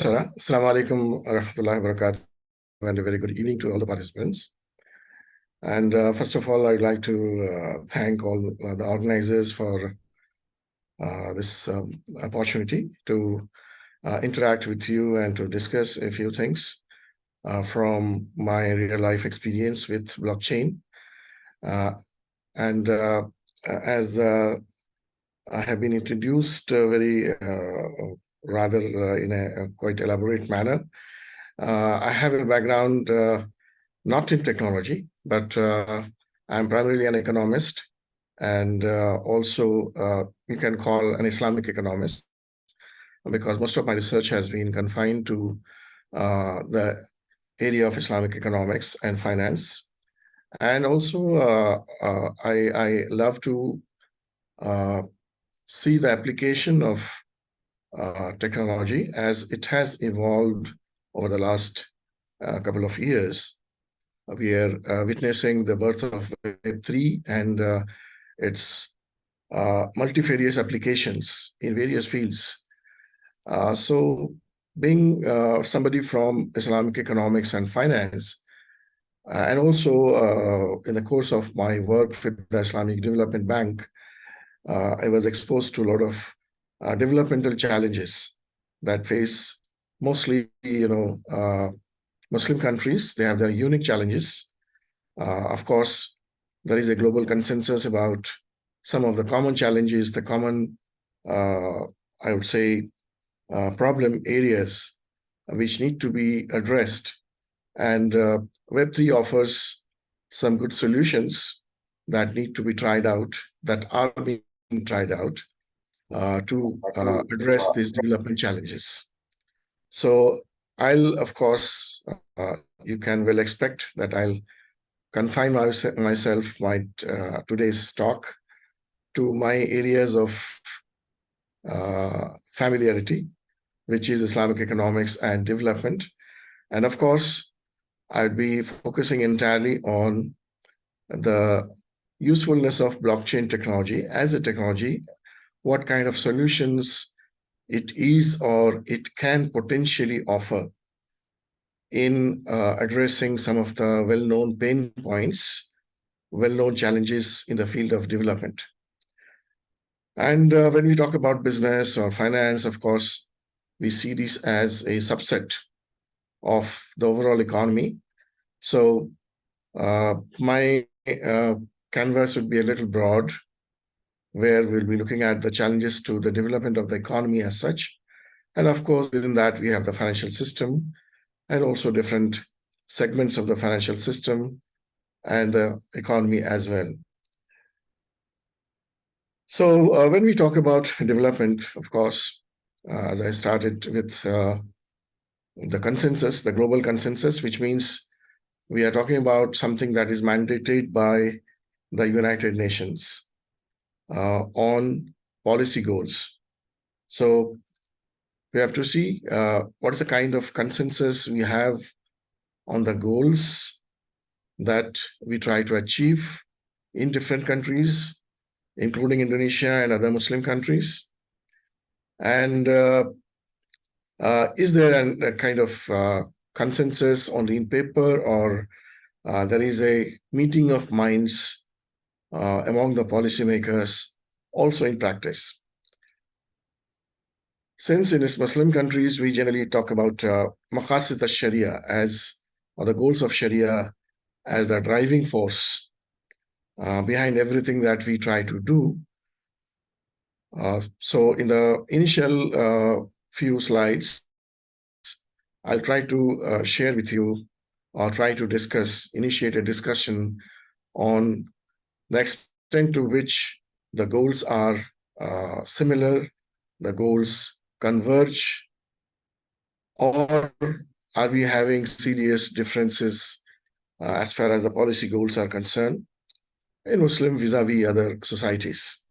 Assalamu alaikum warahmatullahi wabarakatuh, and a very good evening to all the participants. And first of all, I'd like to thank all the organizers for this opportunity to interact with you and to discuss a few things from my real-life experience with blockchain. And as I have been introduced rather in a quite elaborate manner, I have a background not in technology, but I'm primarily an economist and also you can call an Islamic economist, because most of my research has been confined to the area of Islamic economics and finance. And also I love to see the application of technology as it has evolved over the last couple of years. We are witnessing the birth of Web3 and its multifarious applications in various fields. So being somebody from Islamic economics and finance, and also in the course of my work with the Islamic Development Bank, I was exposed to a lot of developmental challenges that face mostly, Muslim countries. They have their unique challenges. Of course, there is a global consensus about some of the common challenges, the common, I would say, problem areas which need to be addressed. And Web3 offers some good solutions that need to be tried out, that are being tried out to address these development challenges. So I'll, of course, you can well expect that I'll confine myself, today's talk, to my areas of familiarity, which is Islamic economics and development. And of course, I'll be focusing entirely on the usefulness of blockchain technology as a technology, what kind of solutions it is or it can potentially offer in addressing some of the well-known pain points, well-known challenges in the field of development. And when we talk about business or finance, of course, we see this as a subset of the overall economy. So my canvas would be a little broad, where we'll be looking at the challenges to the development of the economy as such. And of course, within that, we have the financial system and also different segments of the financial system and the economy as well. So when we talk about development, of course, as I started with the consensus, the global consensus, which means we are talking about something that is mandated by the United Nations on policy goals. So we have to see what is the kind of consensus we have on the goals that we try to achieve in different countries, including Indonesia and other Muslim countries. And is there a kind of consensus only in paper, or there is a meeting of minds among the policymakers also in practice? Since in Muslim countries, we generally talk about maqasid al-Sharia or the goals of Sharia as the driving force behind everything that we try to do. So in the initial few slides, I'll try to share with you or try to initiate a discussion on the extent to which the goals are similar, the goals converge, or are we having serious differences as far as the policy goals are concerned in Muslim vis-a-vis other societies.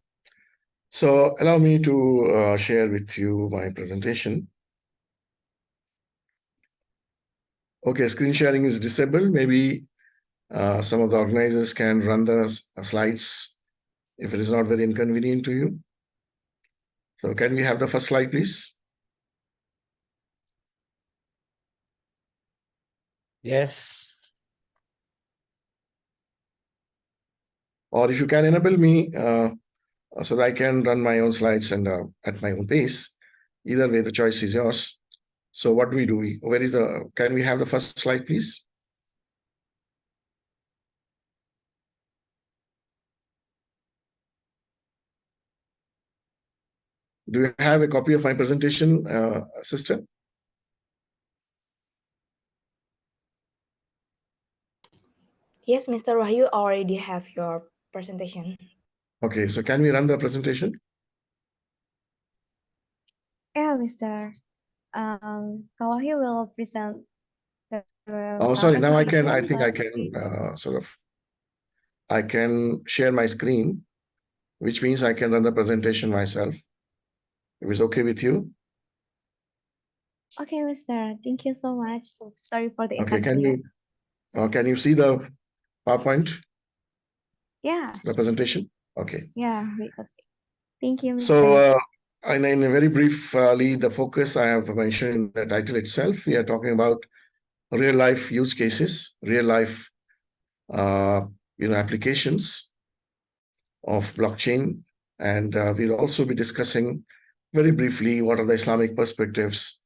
So allow me to share with you my presentation. Okay, screen sharing is disabled. Maybe some of the organizers can run the slides if it is not very inconvenient to you. So can we have the first slide, please? Yes. Or if you can enable me so that I can run my own slides and at my own pace. Either way, the choice is yours. So what do we do? Where is can we have the first slide, please? Do you have a copy of my presentation, sister? Yes, Mr. Wahyu already have your presentation. Okay, so can we run the presentation? Yeah, Mr. Kawahi will present the Oh, sorry. Now I think I presentation, can I can share my screen, which means I can run the presentation myself. If it's okay with you. Okay, Mr. Thank you so much. Sorry for the Okay, inconvenience. can you see the PowerPoint, Yeah, the presentation? Okay. yeah, we can see. Thank you, Mr. So, in a very briefly, the focus I have mentioned in the title itself, we are talking about real life use cases, real life, applications of blockchain. And we'll also be discussing very briefly what are the Islamic perspectives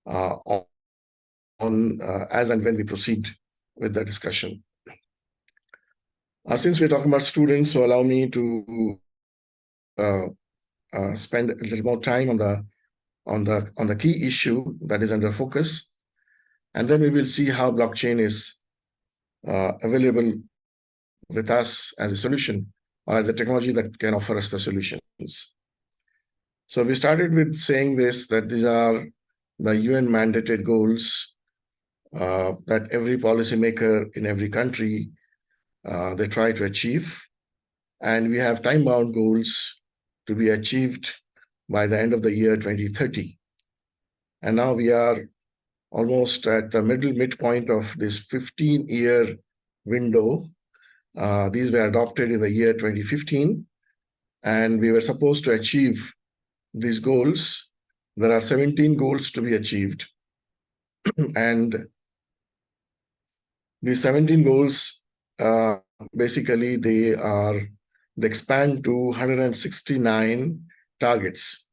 on as and when we proceed with the discussion. Since we're talking about students, so allow me to spend a little more time on the key issue that is under focus, and then we will see how blockchain is available with us as a solution or as a technology that can offer us the solutions. So we started with saying this, that these are the UN mandated goals that every policymaker in every country they try to achieve. And we have time-bound goals to be achieved by the end of the year 2030. And now we are almost at the midpoint of this 15-year window. These were adopted in the year 2015, and we were supposed to achieve these goals. There are 17 goals to be achieved. And these 17 goals, basically, they expand to 169 targets.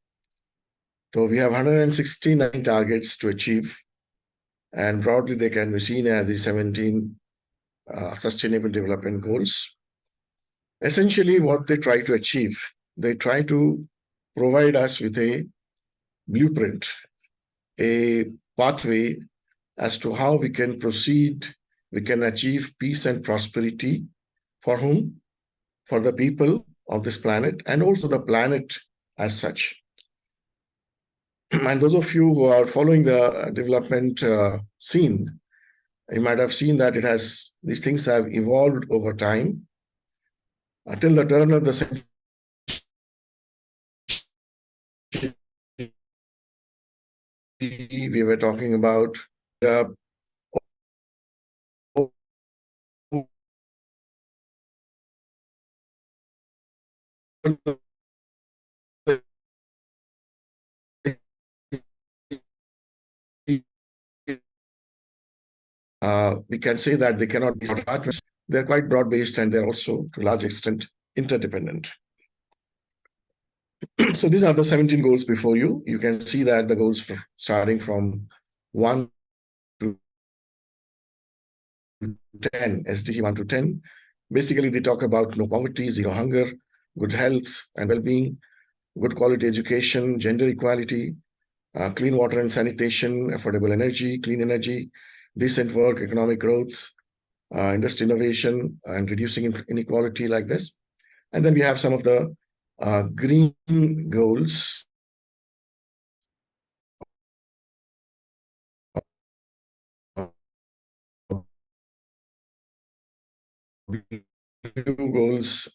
So we have 169 targets to achieve, and broadly they can be seen as the 17 Sustainable Development Goals. Essentially, what they try to achieve, they try to provide us with a blueprint, a pathway as to how we can proceed, we can achieve peace and prosperity for whom? For the people of this planet and also the planet as such. And those of you who are following the development scene, you might have seen that these things have evolved over time. Until the turn of the century, we were talking about we can say that they cannot be partners. They're quite broad-based and they're also, to a large extent, interdependent. So these are the 17 goals before you. You can see that the goals starting from 1 to 10, SDG 1 to 10. Basically, they talk about no poverty, zero hunger, good health and well-being, good quality education, gender equality, clean water and sanitation, affordable energy, clean energy, decent work, economic growth, industry innovation, and reducing inequality like this. And then we have some of the green goals. Goals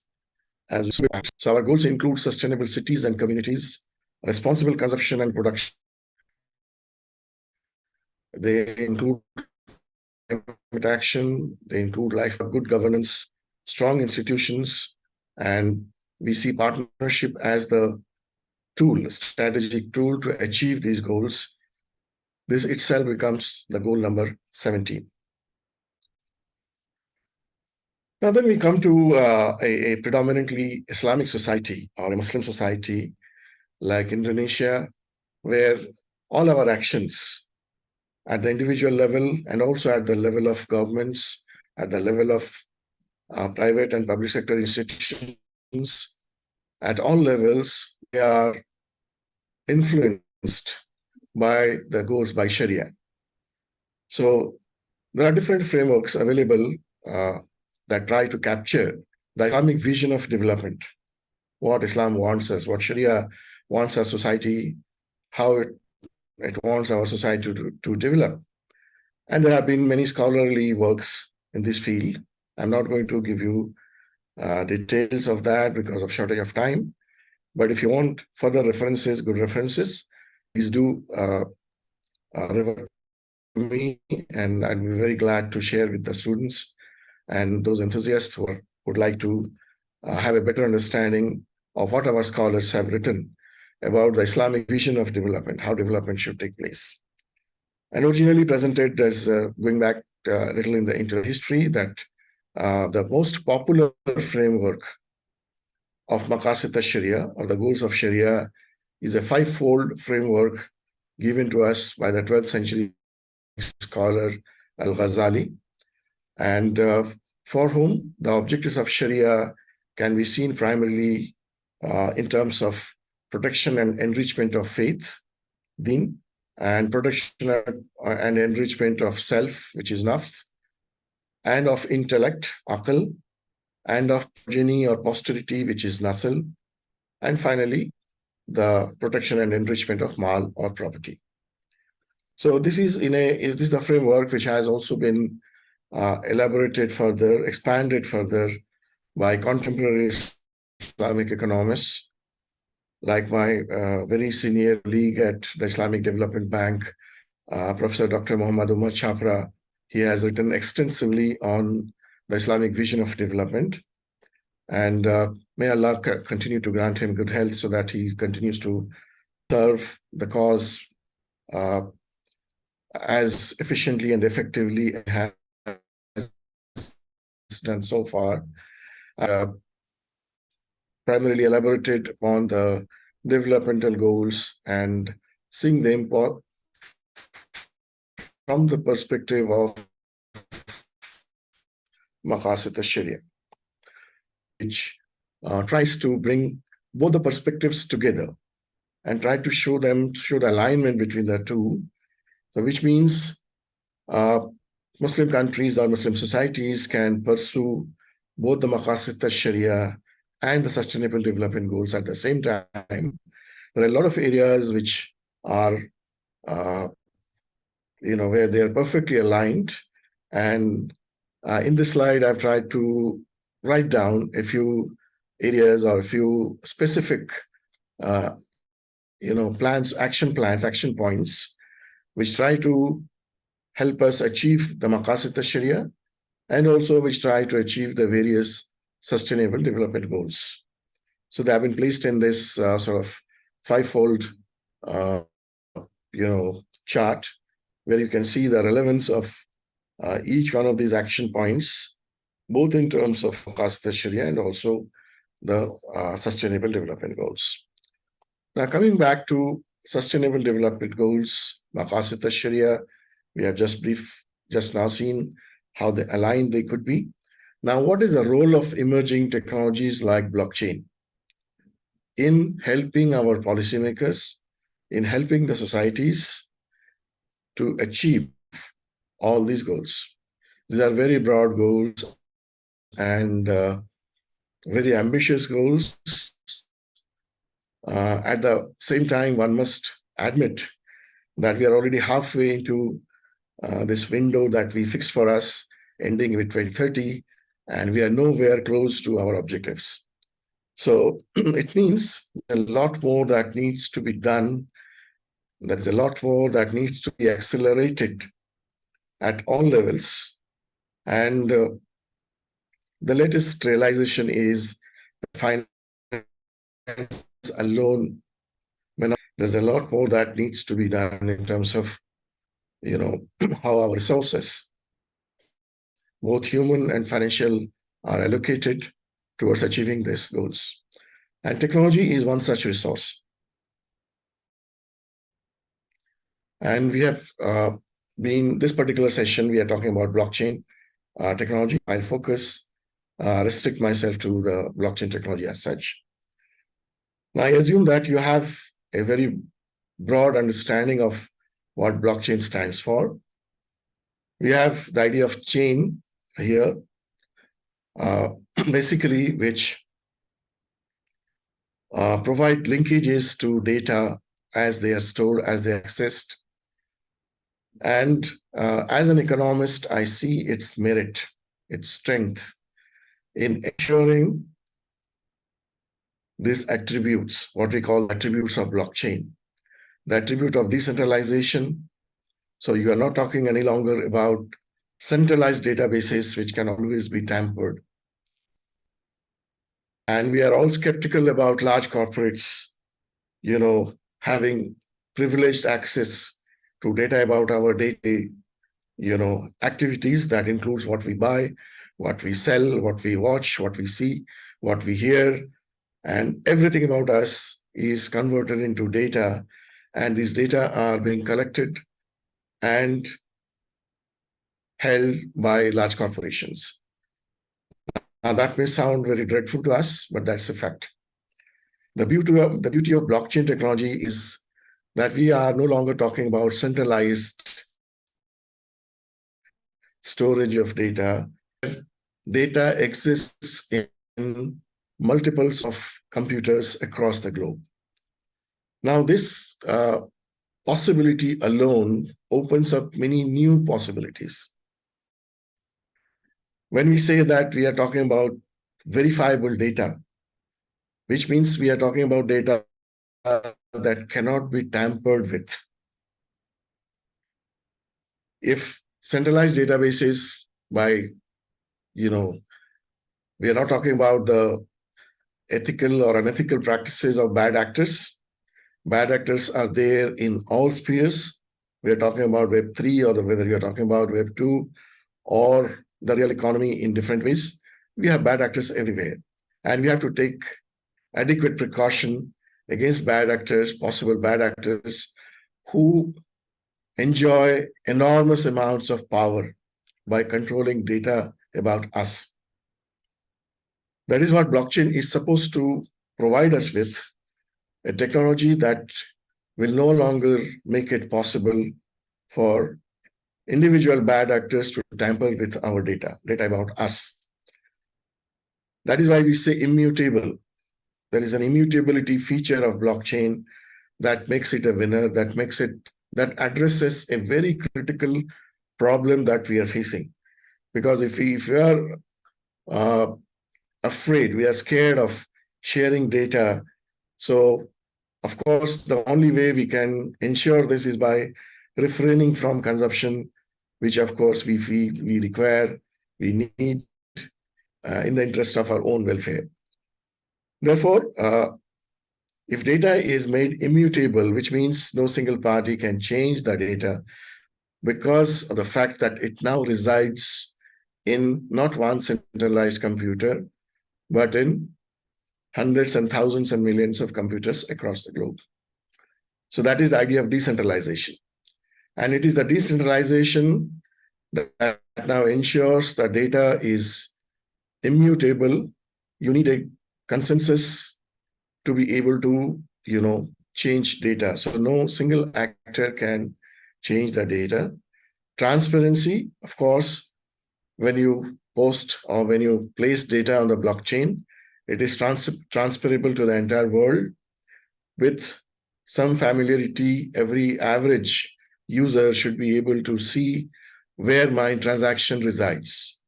as well. So our goals include sustainable cities and communities, responsible consumption and production. They include climate action, they include life of good governance, strong institutions, and we see partnership as the tool, strategic tool to achieve these goals. This itself becomes the goal number 17. Now then we come to a predominantly Islamic society or a Muslim society like Indonesia, where all our actions at the individual level and also at the level of governments, at the level of private and public sector institutions, at all levels, they are influenced by the goals by Sharia. So there are different frameworks available that try to capture the Islamic vision of development, what Islam wants us, what Sharia wants our society, how it wants our society to develop. And there have been many scholarly works in this field. I'm not going to give you details of that because of shortage of time. But if you want further references, good references, please do revert to me, and I'd be very glad to share with the students and those enthusiasts who would like to have a better understanding of what our scholars have written about the Islamic vision of development, how development should take place. And originally presented as going back a little into history, that the most popular framework of Maqasid al-Sharia, or the goals of Sharia, is a five-fold framework given to us by the 12th century scholar Al-Ghazali, and for whom the objectives of Sharia can be seen primarily in terms of protection and enrichment of faith, deen, and protection and enrichment of self, which is nafs, and of intellect, aql, and of progeny or posterity, which is nasl, and finally, the protection and enrichment of mal or property. So this is the framework which has also been elaborated further, expanded further by contemporary Islamic economists, like my very senior colleague at the Islamic Development Bank, Professor Dr. Muhammad Umar Chapra. He has written extensively on the Islamic vision of development. And may Allah continue to grant him good health so that he continues to serve the cause as efficiently and effectively as done so far. Primarily elaborated upon the developmental goals and seeing them from the perspective of Maqasid al-Sharia, which tries to bring both the perspectives together and try to show the alignment between the two. So which means Muslim countries or Muslim societies can pursue both the Maqasid al-Sharia and the Sustainable Development Goals at the same time. There are a lot of areas which are, where they are perfectly aligned. And in this slide, I've tried to write down a few areas or a few specific, action points, which try to help us achieve the Maqasid al-Sharia and also which try to achieve the various Sustainable Development Goals. So they have been placed in this sort of five-fold, chart, where you can see the relevance of each one of these action points, both in terms of Maqasid al-Sharia and also the Sustainable Development Goals. Now, coming back to Sustainable Development Goals, Maqasid al-Sharia, we have just now seen how aligned they could be. Now, what is the role of emerging technologies like blockchain in helping our policymakers, in helping the societies to achieve all these goals? These are very broad goals and very ambitious goals. At the same time, one must admit that we are already halfway into this window that we fixed for us, ending with 2030, and we are nowhere close to our objectives. So it means a lot more that needs to be done. There's a lot more that needs to be accelerated at all levels. And the latest realization is finance alone. There's a lot more that needs to be done in terms of, how our resources, both human and financial are allocated towards achieving these goals. And technology is one such resource. And we have this particular session, we are talking about blockchain technology. I'll restrict myself to the blockchain technology as such. Now, I assume that you have a very broad understanding of what blockchain stands for. We have the idea of chain here, basically, which provide linkages to data as they are stored, as they are accessed. And as an economist, I see its merit, its strength in ensuring these attributes, what we call attributes of blockchain, the attribute of decentralization. So you are not talking any longer about centralized databases, which can always be tampered. And we are all skeptical about large corporates, having privileged access to data about our day-to-day, activities. That includes what we buy, what we sell, what we watch, what we see, what we hear, and everything about us is converted into data. And these data are being collected and held by large corporations. Now, that may sound very dreadful to us, but that's a fact. The beauty of blockchain technology is that we are no longer talking about centralized storage of data. Data exists in multiples of computers across the globe. Now, this possibility alone opens up many new possibilities. When we say that we are talking about verifiable data, which means we are talking about data that cannot be tampered with. If centralized databases we are not talking about the ethical or unethical practices of bad actors. Bad actors are there in all spheres. We are talking about Web3 or whether you're talking about Web2 or the real economy in different ways. We have bad actors everywhere. And we have to take adequate precaution against bad actors, possible bad actors who enjoy enormous amounts of power by controlling data about us. That is what blockchain is supposed to provide us with, a technology that will no longer make it possible for individual bad actors to tamper with our data about us. That is why we say immutable. There is an immutability feature of blockchain that makes it a winner, that addresses a very critical problem that we are facing. Because if we are afraid, we are scared of sharing data. So, of course, the only way we can ensure this is by refraining from consumption, which, of course, we feel we require, we need in the interest of our own welfare. Therefore, if data is made immutable, which means no single party can change the data because of the fact that it now resides in not one centralized computer, but in hundreds and thousands and millions of computers across the globe. So that is the idea of decentralization. And it is the decentralization that now ensures that data is immutable. You need a consensus to be able to, change data. So no single actor can change the data. Transparency, of course, when you post or when you place data on the blockchain, it is transferable to the entire world with some familiarity. Every average user should be able to see where my transaction resides.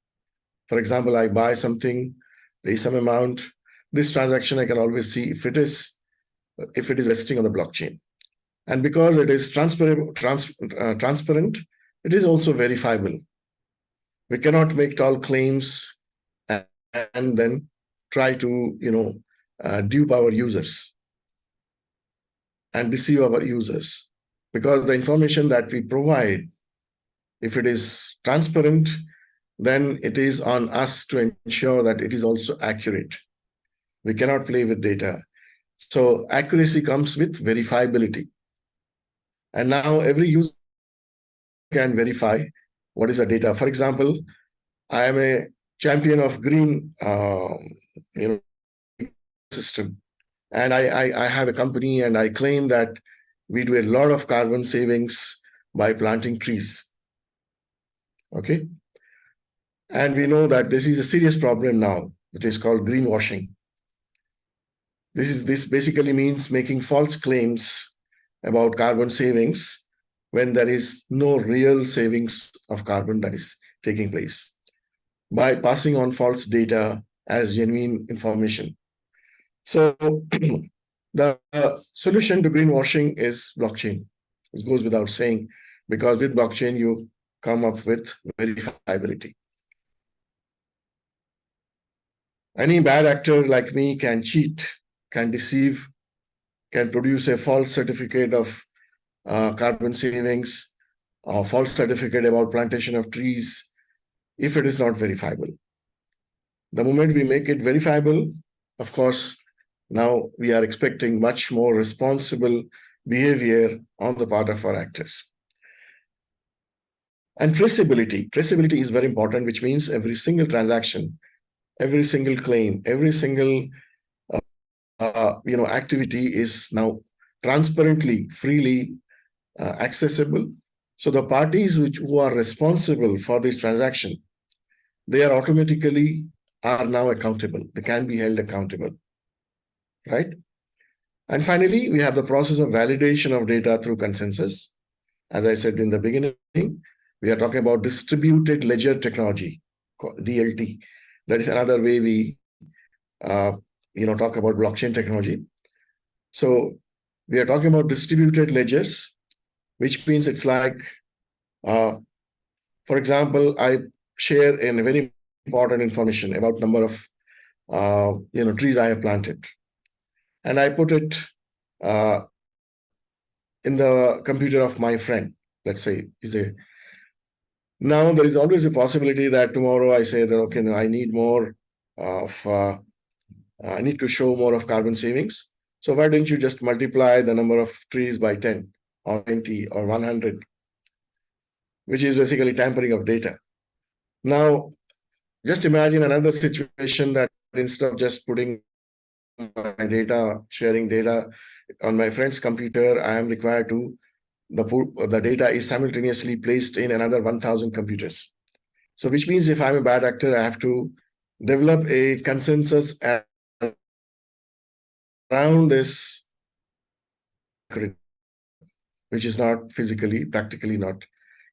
For example, I buy something, there is some amount. This transaction, I can always see if it is resting on the blockchain. And because it is transparent, it is also verifiable. We cannot make tall claims and then try to, dupe our users and deceive our users. Because the information that we provide, if it is transparent, then it is on us to ensure that it is also accurate. We cannot play with data. So accuracy comes with verifiability. And now every user can verify what is the data. For example, I am a champion of green system. And I have a company and I claim that we do a lot of carbon savings by planting trees. Okay. And we know that this is a serious problem now. It is called greenwashing. This basically means making false claims about carbon savings when there is no real savings of carbon that is taking place, by passing on false data as genuine information. So the solution to greenwashing is blockchain. It goes without saying, because with blockchain, you come up with verifiability. Any bad actor like me can cheat, can deceive, can produce a false certificate of carbon savings, or false certificate about plantation of trees, if it is not verifiable. The moment we make it verifiable, of course, now we are expecting much more responsible behavior on the part of our actors. And traceability. Traceability is very important, which means every single transaction, every single claim, every single activity is now transparently, freely accessible. So the parties who are responsible for this transaction, they are automatically now accountable. They can be held accountable, right? And finally, we have the process of validation of data through consensus. As I said in the beginning, we are talking about distributed ledger technology, DLT. That is another way we talk about blockchain technology. So we are talking about distributed ledgers, which means it's like, for example, I share a very important information about number of trees I have planted, and I put it in the computer of my friend. Let's say now there is always a possibility that tomorrow I say that, okay, no, I need more of I need to show more of carbon savings. So why don't you just multiply the number of trees by 10 or 20 or 100, which is basically tampering of data. Now, just imagine another situation that instead of just putting my data, sharing data on my friend's computer, I am required to, the data is simultaneously placed in another 1,000 computers. So which means if I'm a bad actor, I have to develop a consensus around this, which is not practically not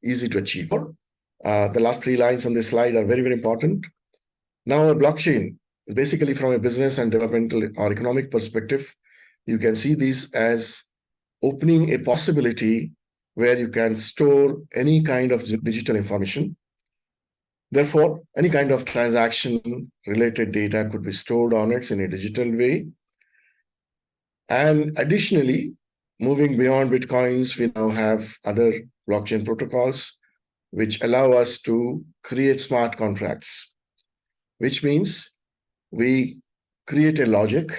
easy to achieve. The last 3 lines on this slide are very, very important. Now, a blockchain is basically, from a business and developmental or economic perspective, you can see these as opening a possibility where you can store any kind of digital information. Therefore, any kind of transaction-related data could be stored on it in a digital way. And additionally, moving beyond Bitcoins, we now have other blockchain protocols which allow us to create smart contracts, which means we create a logic,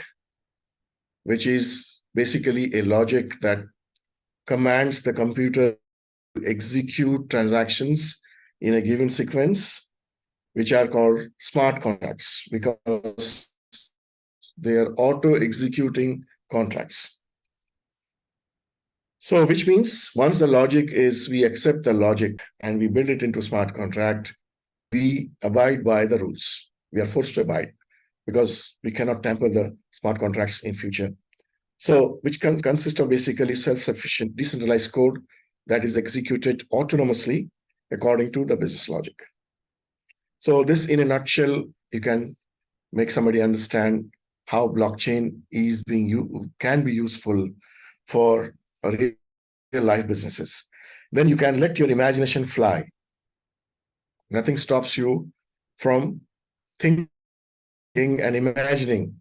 which is basically a logic that commands the computer to execute transactions in a given sequence, which are called smart contracts because they are auto-executing contracts. So which means once the logic is, we accept the logic and we build it into smart contract, we abide by the rules. We are forced to abide because we cannot tamper the smart contracts in future. So which consists of basically self-sufficient decentralized code that is executed autonomously according to the business logic. So this, in a nutshell, you can make somebody understand how blockchain can be useful for real life businesses. Then you can let your imagination fly. Nothing stops you from thinking and imagining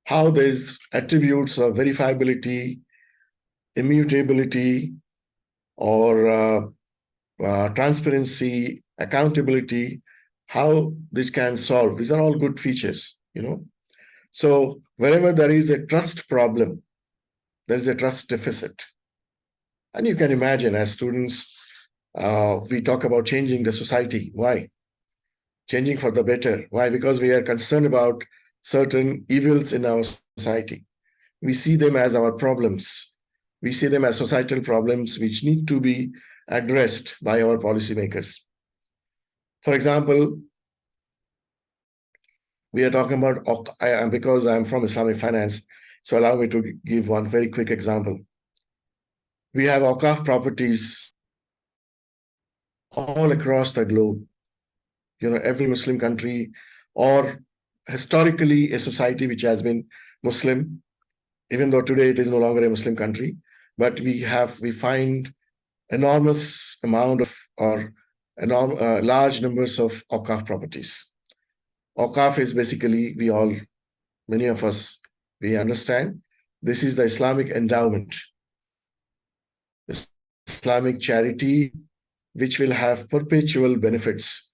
how these attributes of verifiability, immutability, or transparency, accountability how this can solve. These are all good features, you know. So wherever there is a trust problem, there is a trust deficit. And you can imagine, as students, we talk about changing the society. Why? Changing for the better. Why? Because we are concerned about certain evils in our society. We see them as our problems. We see them as societal problems which need to be addressed by our policymakers. For example, we are talking about, because I'm from Islamic finance, so allow me to give one very quick example. We have Algorand properties all across the globe. You know, every Muslim country, or historically a society which has been Muslim, even though today it is no longer a Muslim country, but we find enormous amount of, or large numbers of Algorand properties. Algorand is basically, many of us, we understand, this is the Islamic endowment, Islamic charity, which will have perpetual benefits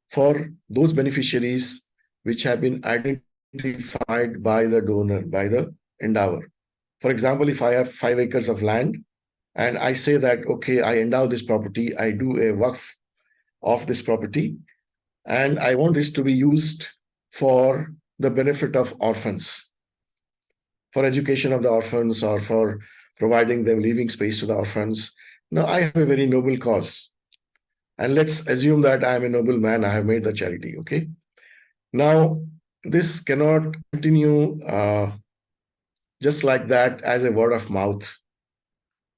for those beneficiaries which have been identified by the donor, by the endower. For example, if I have 5 acres of land and I say that, okay, I endow this property, I do a waqf of this property, and I want this to be used for the benefit of orphans, for education of the orphans, or for providing them living space to the orphans. Now, I have a very noble cause. And let's assume that I am a noble man, I have made the charity, okay? Now, this cannot continue just like that as a word of mouth,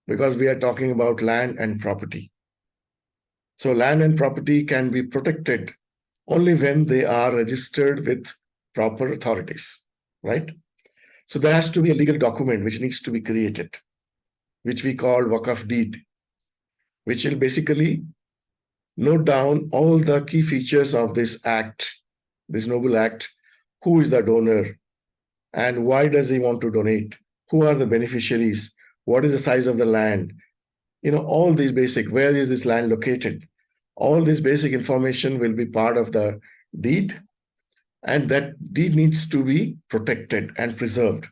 because we are talking about land and property. So land and property can be protected only when they are registered with proper authorities, right? So there has to be a legal document which needs to be created, which we call Waqf deed, which will basically note down all the key features of this act, this noble act. Who is the donor, and why does he want to donate? Who are the beneficiaries? What is the size of the land? You know, all these basic, where is this land located? All this basic information will be part of the deed, and that deed needs to be protected and preserved.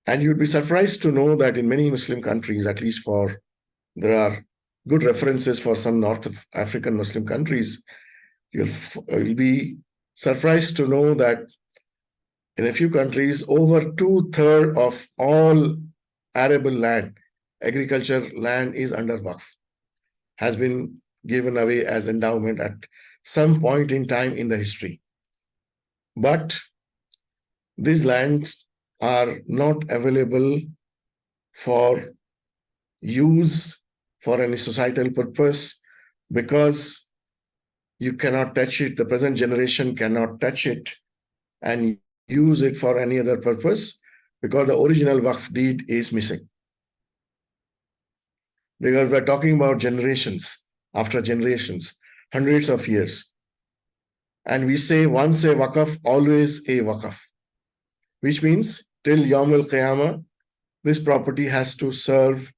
And you'd be surprised to know that in many Muslim countries, at least there are good references for some North African Muslim countries, you'll be surprised to know that in a few countries, over 2/3 of all arable land, agriculture land, is under waqf, has been given away as endowment at some point in time in the history. But these lands are not available for use for any societal purpose, because you cannot touch it, the present generation cannot touch it and use it for any other purpose, because the original waqf deed is missing. Because we're talking about generations after generations, hundreds of years. And we say once a waqf, always a waqf, which means till Yawm al-Qiyamah, this property has to serve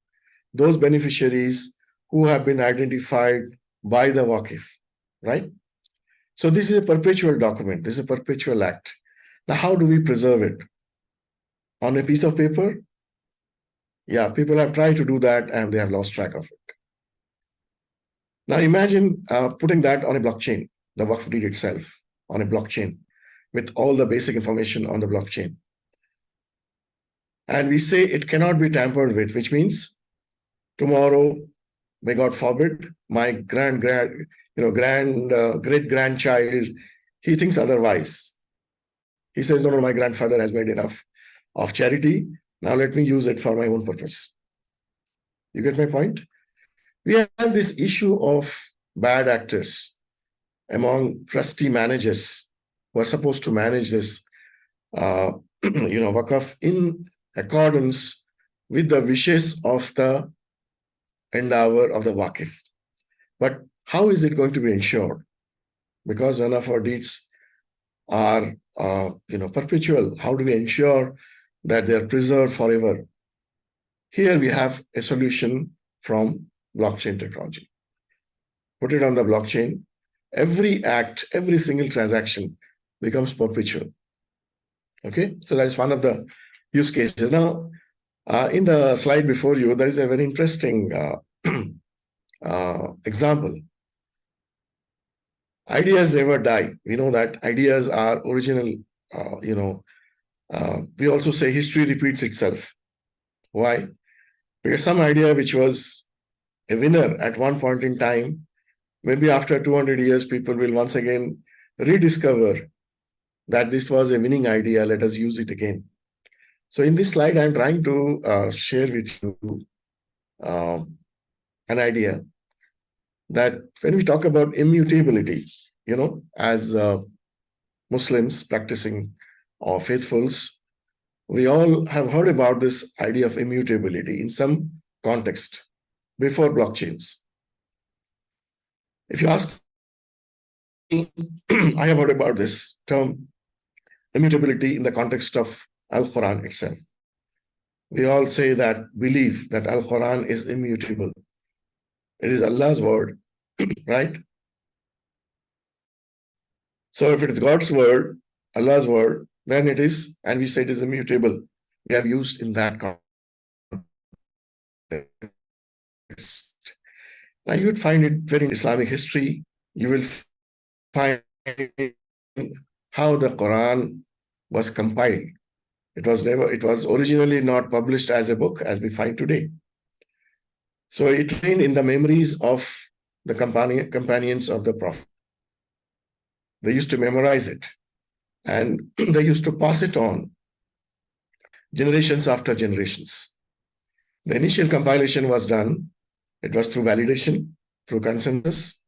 those beneficiaries who have been identified by the waqf, right? So this is a perpetual document. This is a perpetual act. Now, how do we preserve it? On a piece of paper? Yeah, people have tried to do that and they have lost track of it. Now imagine putting that on a blockchain, the waqf deed itself on a blockchain with all the basic information on the blockchain. And we say it cannot be tampered with, which means tomorrow, may God forbid, my great-grandchild, he thinks otherwise. He says, no, my grandfather has made enough of charity. Now let me use it for my own purpose. You get my point? We have this issue of bad actors among trustee managers who are supposed to manage this, waqf in accordance with the wishes of the endower of the waqf. But how is it going to be ensured? Because none of our deeds are perpetual. How do we ensure that they are preserved forever? Here we have a solution from blockchain technology. put it on the blockchain, every act, every single transaction becomes perpetual. Okay, so that is one of the use cases. Now, in the slide before you, there is a very interesting example. Ideas never die. We know that ideas are original. We also say history repeats itself. Why? Because some idea which was a winner at one point in time, maybe after 200 years, people will once again rediscover that this was a winning idea. Let us use it again. So in this slide, I'm trying to share with you an idea that when we talk about immutability, as Muslims practicing or faithfuls, we all have heard about this idea of immutability in some context before blockchains. If you ask me, I have heard about this term immutability in the context of Al-Quran itself. We all say that, believe that Al-Quran is immutable. It is Allah's word, right? So if it is God's word, Allah's word, then it is, and we say it is immutable. We have used in that context. Now you would find it very in Islamic history. You will find how the Quran was compiled. It was originally not published as a book as we find today. So it remained in the memories of the companions of the Prophet. They used to memorize it, and they used to pass it on generations after generations. The initial compilation was done. It was through validation, through consensus.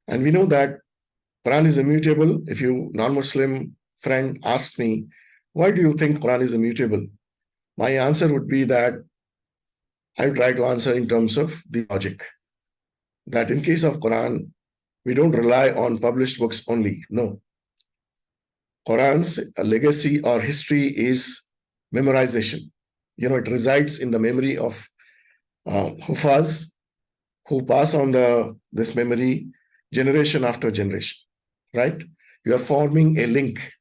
And we know that Quran is immutable. If you non-Muslim friend asks me, why do you think Quran is immutable? My answer would be that I try to answer in terms of the logic. That in case of Quran, we don't rely on published books only. No. Quran's legacy or history is memorization. It resides in the memory of Hufaz, who pass on this memory generation after generation, right? You are forming a link,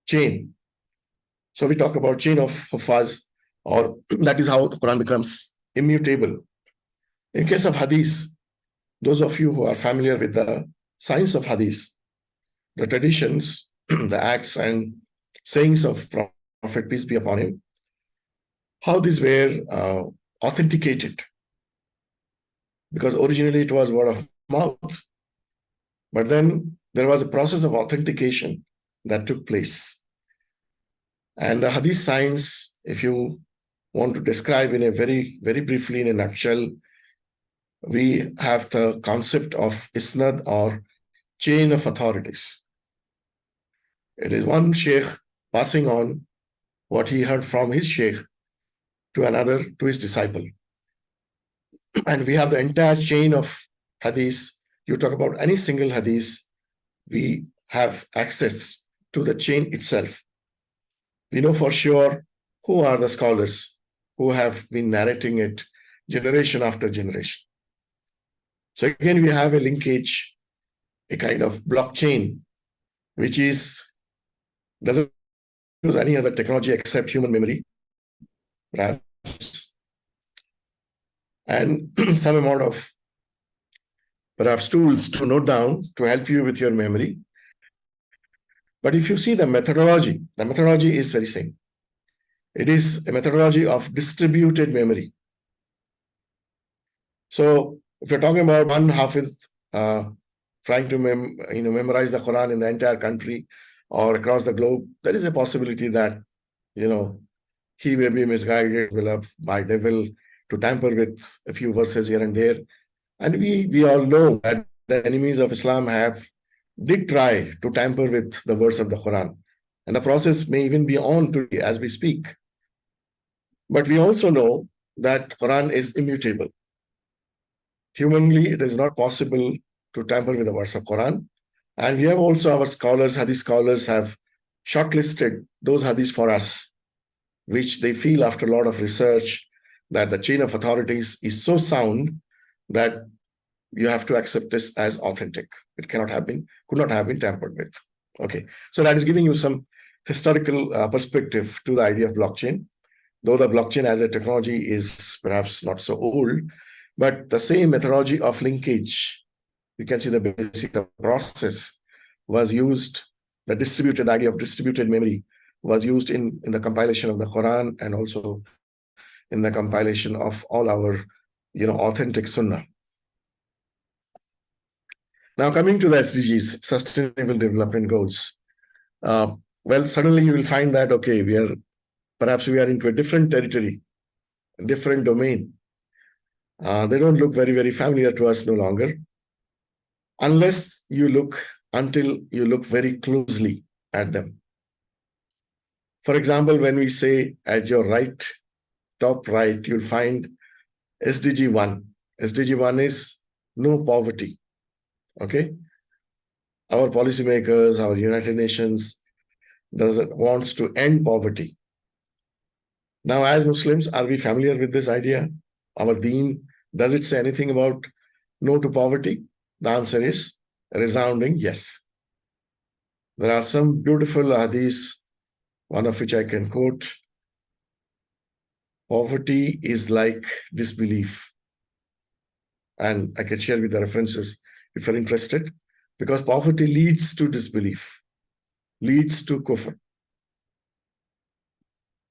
chain. So we talk about chain of Hufaz, or that is how the Quran becomes immutable. In case of Hadith, those of you who are familiar with the science of Hadith, the traditions, the acts and sayings of Prophet, peace be upon him, how these were authenticated. Because originally it was word of mouth, but then there was a process of authentication that took place. And the Hadith science, if you want to describe in a very, very briefly in a nutshell, we have the concept of isnad, or chain of authorities. It is one sheikh passing on what he heard from his sheikh to another, to his disciple. And we have the entire chain of hadith. You talk about any single hadith, we have access to the chain itself. We know for sure who are the scholars who have been narrating it generation after generation. So again, we have a linkage, a kind of blockchain, which doesn't use any other technology except human memory, perhaps, and some amount of perhaps tools to note down to help you with your memory. But if you see the methodology is very same. It is a methodology of distributed memory. So if you're talking about one Hafiz trying to memorize the Quran in the entire country or across the globe, there is a possibility that he may be misguided by devil to tamper with a few verses here and there. And we all know that the enemies of Islam did try to tamper with the words of the Quran. And the process may even be on today as we speak. But we also know that Quran is immutable. Humanly, it is not possible to tamper with the words of Quran. And we have also our scholars, hadith scholars, have shortlisted those hadiths for us, which they feel after a lot of research that the chain of authorities is so sound that you have to accept this as authentic. It could not have been tampered with. Okay, so that is giving you some historical perspective to the idea of blockchain. Though the blockchain as a technology is perhaps not so old, but the same methodology of linkage, you can see the basic process was used, the idea of distributed memory was used in the compilation of the Quran and also in the compilation of all our, authentic Sunnah. Now, coming to the SDGs, Sustainable Development Goals. Well, suddenly you will find that, okay, perhaps we are into a different territory, a different domain. They don't look very, very familiar to us no longer, until you look very closely at them. For example, when we say at your right, top right, you'll find SDG 1. SDG 1 is no poverty. Okay? Our policymakers, our United Nations wants to end poverty. Now, as Muslims, are we familiar with this idea? Our deen, does it say anything about no to poverty? The answer is a resounding yes. There are some beautiful hadiths, one of which I can quote. Poverty is like disbelief. And I can share with the references if you're interested, because poverty leads to disbelief, leads to kufr.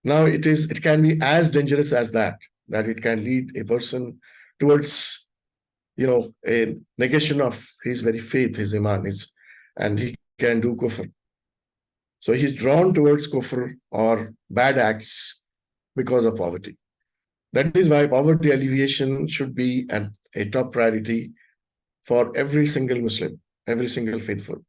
Now, it can be as dangerous as that it can lead a person towards, a negation of his very faith, his iman, and he can do kufr. So he's drawn towards kufr or bad acts because of poverty. That is why poverty alleviation should be a top priority for every single Muslim, every single faithful.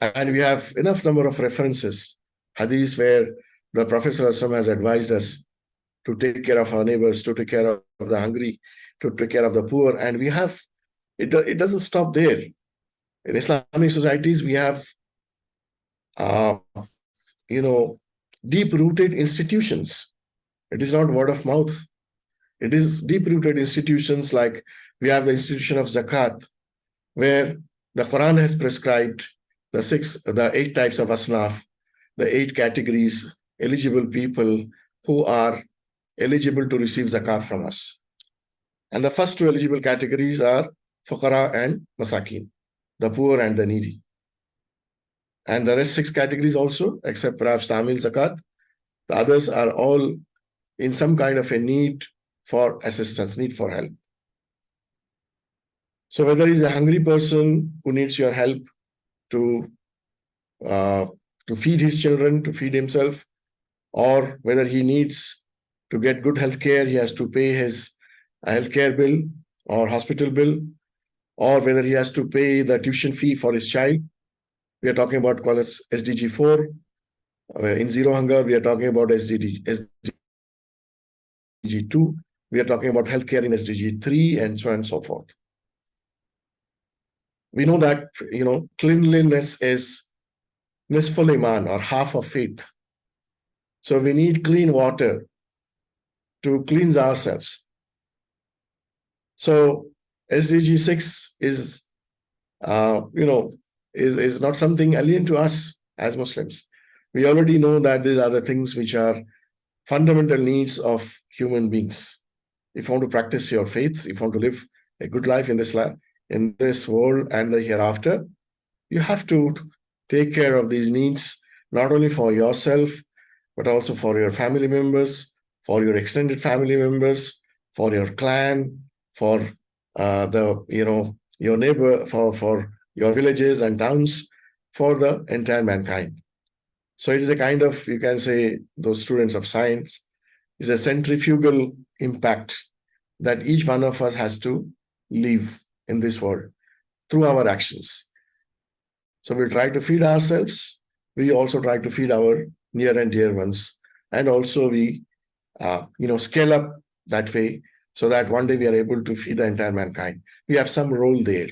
And we have enough number of references, hadiths, where the Prophet ﷺ has advised us to take care of our neighbors, to take care of the hungry, to take care of the poor. And we have, it doesn't stop there. In Islamic societies, we have, deep-rooted institutions. It is not word of mouth. It is deep-rooted institutions, like we have the institution of zakat, where the Quran has prescribed the 8 types of asnaf, the 8 categories, eligible people who are eligible to receive zakat from us. And the first 2 eligible categories are fuqara and masakin, the poor and the needy. And the rest 6 categories also, except perhaps Tamil zakat, the others are all in some kind of a need for assistance, need for help. So whether he's a hungry person who needs your help to feed his children, to feed himself, or whether he needs to get good health care, he has to pay his healthcare bill or hospital bill, or whether he has to pay the tuition fee for his child. We are talking about SDG 4. In Zero Hunger, we are talking about SDG 2. We are talking about healthcare in SDG 3, and so on and so forth. We know that, cleanliness is nisful iman, or half of faith. So we need clean water to cleanse ourselves. So SDG 6 is not something alien to us as Muslims. We already know that these are the things which are fundamental needs of human beings. If you want to practice your faith, if you want to live a good life in this world and the hereafter, you have to take care of these needs, not only for yourself, but also for your family members, for your extended family members, for your clan, for your neighbor, for your villages and towns, for the entire mankind. So it is a kind of, you can say, those students of science, is a centrifugal impact that each one of us has to leave in this world through our actions. So we'll try to feed ourselves. We also try to feed our near and dear ones. And also we, scale up that way so that one day we are able to feed the entire mankind. We have some role there.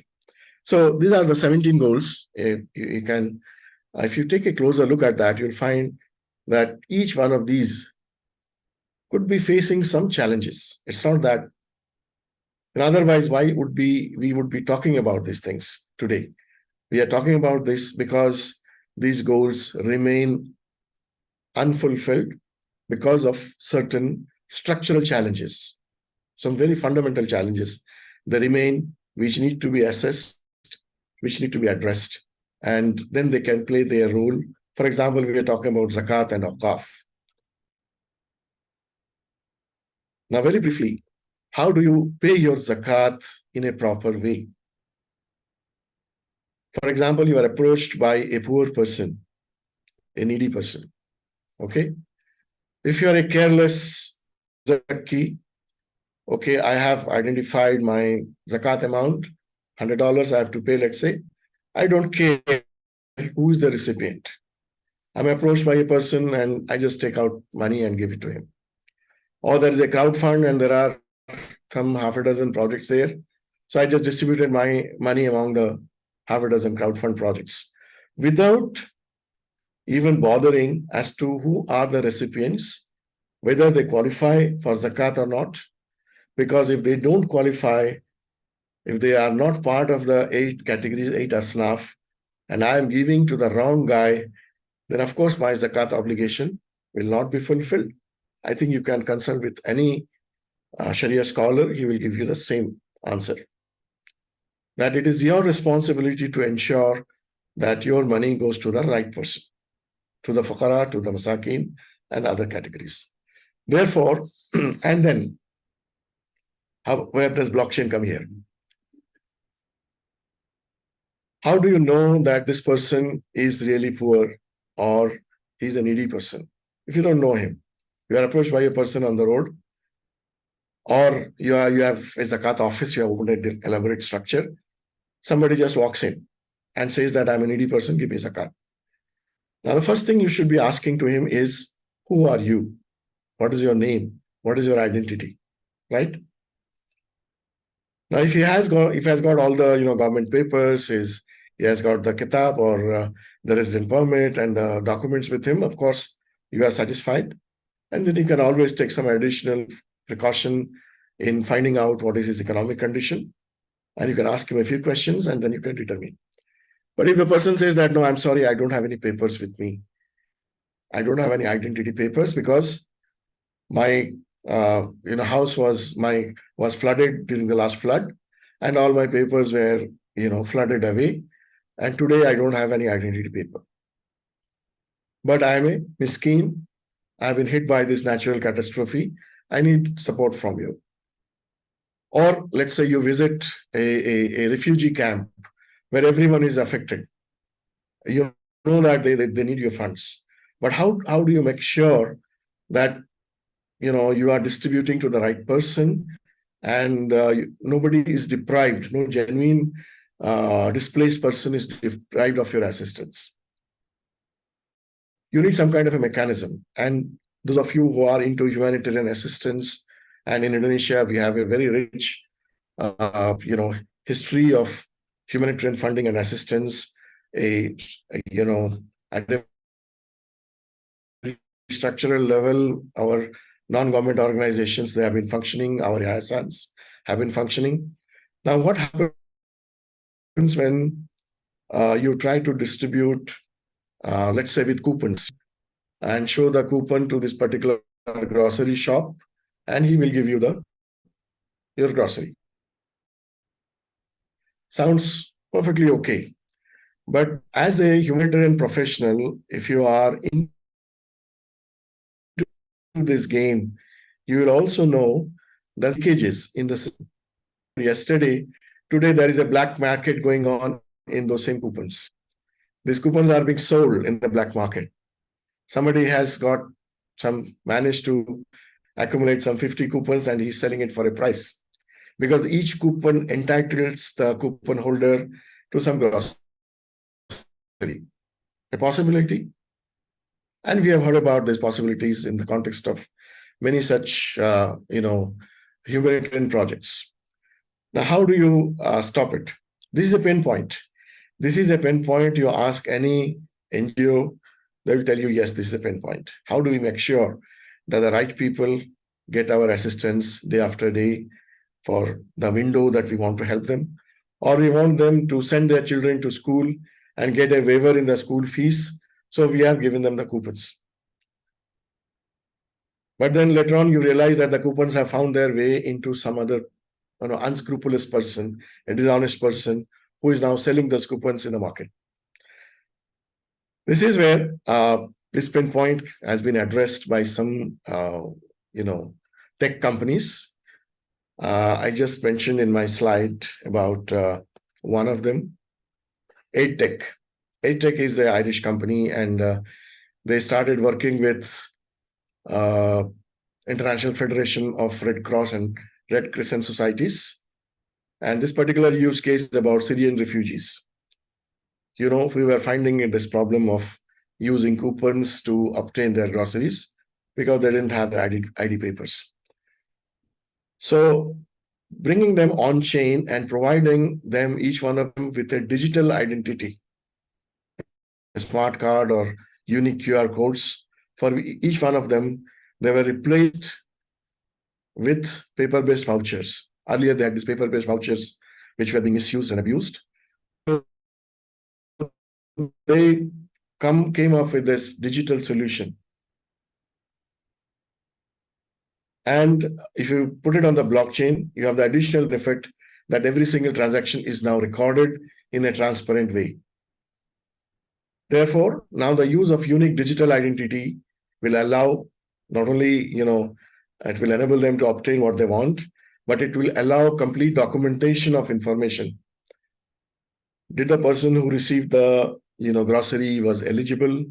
So these are the 17 goals. If you take a closer look at that, you'll find that each one of these could be facing some challenges. It's not that And otherwise, why would we would be talking about these things today? We are talking about this because these goals remain unfulfilled because of certain structural challenges, some very fundamental challenges that remain, which need to be assessed, which need to be addressed, and then they can play their role. For example, we are talking about zakat and awqaf. Now, very briefly, how do you pay your zakat in a proper way? For example, you are approached by a poor person, a needy person, okay? If you are a careless zakki, okay, I have identified my zakat amount, $100 I have to pay, let's say. I don't care who is the recipient. I'm approached by a person and I just take out money and give it to him. Or there is a crowd fund and there are some half a dozen projects there. So I just distributed my money among the half a dozen crowdfund projects without even bothering as to who are the recipients, whether they qualify for zakat or not. Because if they don't qualify, if they are not part of the 8 categories, 8 asnaf, and I am giving to the wrong guy, then of course my zakat obligation will not be fulfilled. I think you can consult with any Sharia scholar, he will give you the same answer. That it is your responsibility to ensure that your money goes to the right person, to the fuqara, to the masakin, and other categories. Therefore, and then, where does blockchain come here? How do you know that this person is really poor or he's a needy person? If you don't know him, you are approached by a person on the road, or you have a zakat office, you have opened an elaborate structure. Somebody just walks in and says that I'm a needy person, give me zakat. Now, the first thing you should be asking to him is, who are you? What is your name? What is your identity? Right? Now, if he has got all the government papers, he has got the kitab or the resident permit and the documents with him, of course, you are satisfied. And then you can always take some additional precaution in finding out what is his economic condition. And you can ask him a few questions and then you can determine. But if the person says that, no, I'm sorry, I don't have any papers with me. I don't have any identity papers because my house was flooded during the last flood and all my papers were, flooded away. And today I don't have any identity paper. But I am a miskin. I've been hit by this natural catastrophe. I need support from you. Or let's say you visit a refugee camp where everyone is affected. You know that they need your funds. But how do you make sure that you are distributing to the right person and nobody is deprived, no genuine displaced person is deprived of your assistance? You need some kind of a mechanism. And those of you who are into humanitarian assistance, and in Indonesia, we have a very rich, history of humanitarian funding and assistance. At a structural level, our non-government organizations, they have been functioning. Our ISANs have been functioning. Now, what happens when you try to distribute, let's say with coupons, and show the coupon to this particular grocery shop, and he will give you your grocery? Sounds perfectly okay. But as a humanitarian professional, if you are into this game, you will also know the leakages in the system. Today there is a black market going on in those same coupons. These coupons are being sold in the black market. Somebody has managed to accumulate some 50 coupons and he's selling it for a price, because each coupon entitles the coupon holder to some grocery. A possibility. And we have heard about these possibilities in the context of many such, humanitarian projects. Now, how do you stop it? This is a pain point. This is a pain point. You ask any NGO, they will tell you, yes, this is a pain point. How do we make sure that the right people get our assistance day after day for the window that we want to help them, or we want them to send their children to school and get a waiver in the school fees. So we have given them the coupons. But then later on, you realize that the coupons have found their way into some other unscrupulous person, a dishonest person who is now selling those coupons in the market. This is where this pinpoint has been addressed by some, tech companies. I just mentioned in my slide about one of them, AidTech. AidTech is an Irish company, and they started working with International Federation of Red Cross and Red Crescent Societies. And this particular use case is about Syrian refugees. We were finding this problem of using coupons to obtain their groceries because they didn't have the ID papers. So bringing them on chain and providing them, each one of them, with a digital identity, a smart card or unique QR codes for each one of them, they were replaced with paper-based vouchers. Earlier, they had these paper-based vouchers which were being misused and abused. They came up with this digital solution. And if you put it on the blockchain, you have the additional benefit that every single transaction is now recorded in a transparent way. Therefore, now the use of unique digital identity will allow not only, it will enable them to obtain what they want, but it will allow complete documentation of information. Did the person who received the grocery was eligible?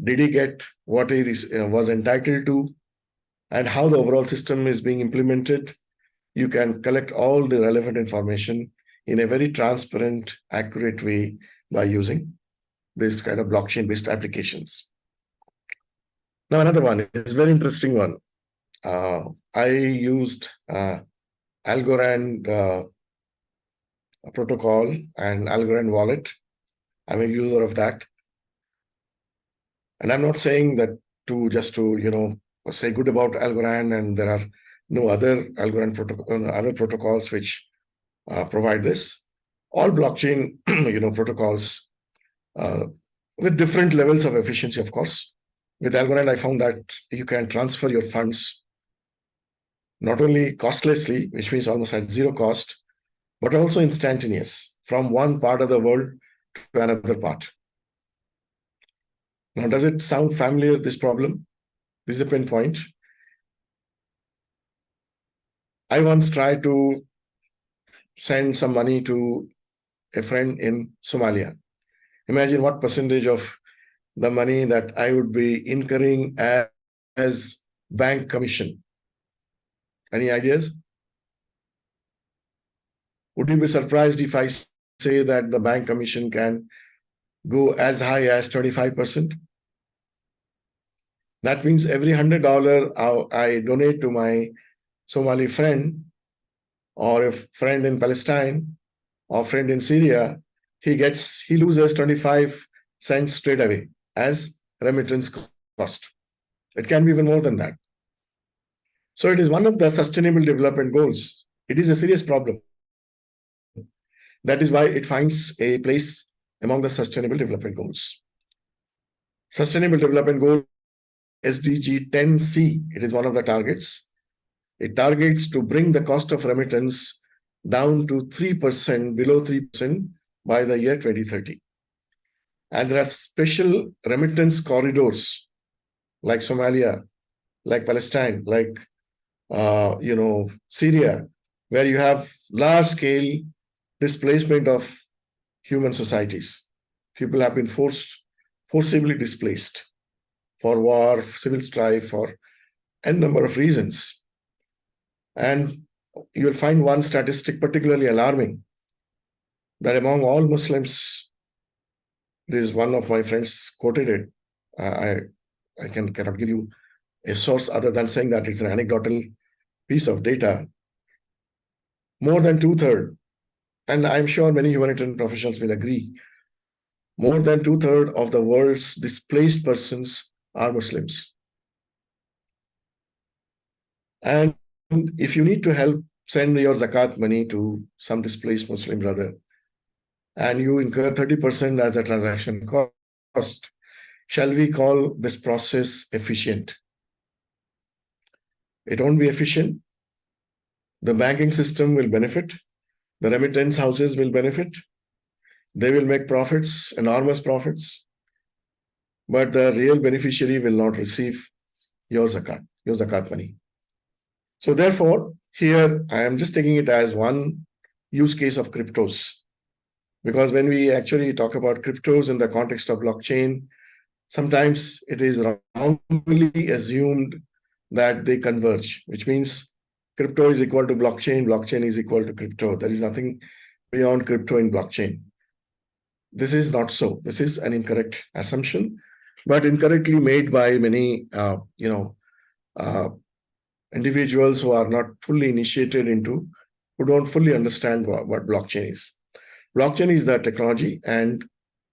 Did he get what he was entitled to? And how the overall system is being implemented? You can collect all the relevant information in a very transparent, accurate way by using this kind of blockchain-based applications. Now, another one is a very interesting one. I used Algorand protocol and Algorand wallet. I'm a user of that. And I'm not saying that just to say good about Algorand, and there are no other Algorand other protocols which provide this. All blockchain protocols with different levels of efficiency, of course. With Algorand, I found that you can transfer your funds not only costlessly, which means almost at zero cost, but also instantaneous from one part of the world to another part. Now, does it sound familiar, this problem? This is a pinpoint. I once tried to send some money to a friend in Somalia. Imagine what percentage of the money that I would be incurring as bank commission. Any ideas? Would you be surprised if I say that the bank commission can go as high as 25%? That means every $100 I donate to my Somali friend, or a friend in Palestine, or friend in Syria, he loses 25 cents straight away as remittance cost. It can be even more than that. So it is one of the sustainable development goals. It is a serious problem. That is why it finds a place among the sustainable development goals. Sustainable development goal SDG 10C, it is one of the targets. It targets to bring the cost of remittance down to 3%, below 3% by the year 2030. And there are special remittance corridors like Somalia, like Palestine, like Syria, where you have large-scale displacement of human societies. People have been forcibly displaced for war, civil strife, for a number of reasons. And you will find one statistic particularly alarming, that among all Muslims, this is one of my friends quoted it. I cannot give you a source other than saying that it's an anecdotal piece of data. More than 2/3, and I'm sure many humanitarian professionals will agree, more than 2/3 of the world's displaced persons are Muslims. And if you need to help send your zakat money to some displaced Muslim brother, and you incur 30% as a transaction cost. Shall we call this process efficient? It won't be efficient. The banking system will benefit. The remittance houses will benefit. They will make profits, enormous profits. But the real beneficiary will not receive your zakat money. So therefore, here I am just taking it as one use case of cryptos. Because when we actually talk about cryptos in the context of blockchain, sometimes it is wrongly assumed that they converge, which means crypto is equal to blockchain, blockchain is equal to crypto. There is nothing beyond crypto in blockchain. This is not so. This is an incorrect assumption, but incorrectly made by many, individuals who are not fully initiated into, who don't fully understand what blockchain is. Blockchain is the technology, and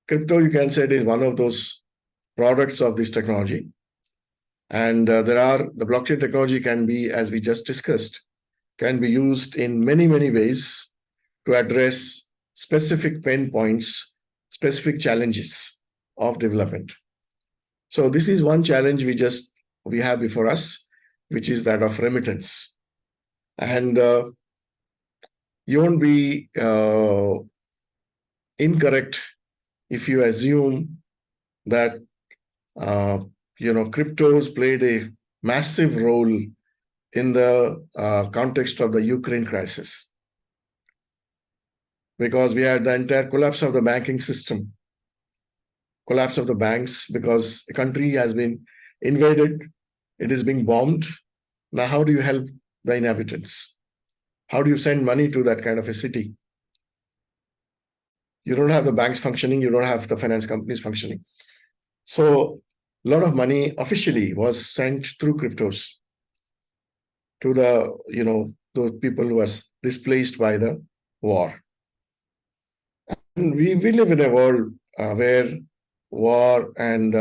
crypto, you can say, it is one of those products of this technology. And the blockchain technology can be, as we just discussed, can be used in many, many ways to address specific pain points, specific challenges of development. So this is one challenge we have before us, which is that of remittance. And you won't be incorrect if you assume that cryptos played a massive role in the context of the Ukraine crisis, because we had the entire collapse of the banking system, collapse of the banks, because a country has been invaded, it is being bombed. Now, how do you help the inhabitants? How do you send money to that kind of a city? You don't have the banks functioning, you don't have the finance companies functioning. So a lot of money officially was sent through cryptos to those people who were displaced by the war. And we live in a world where war and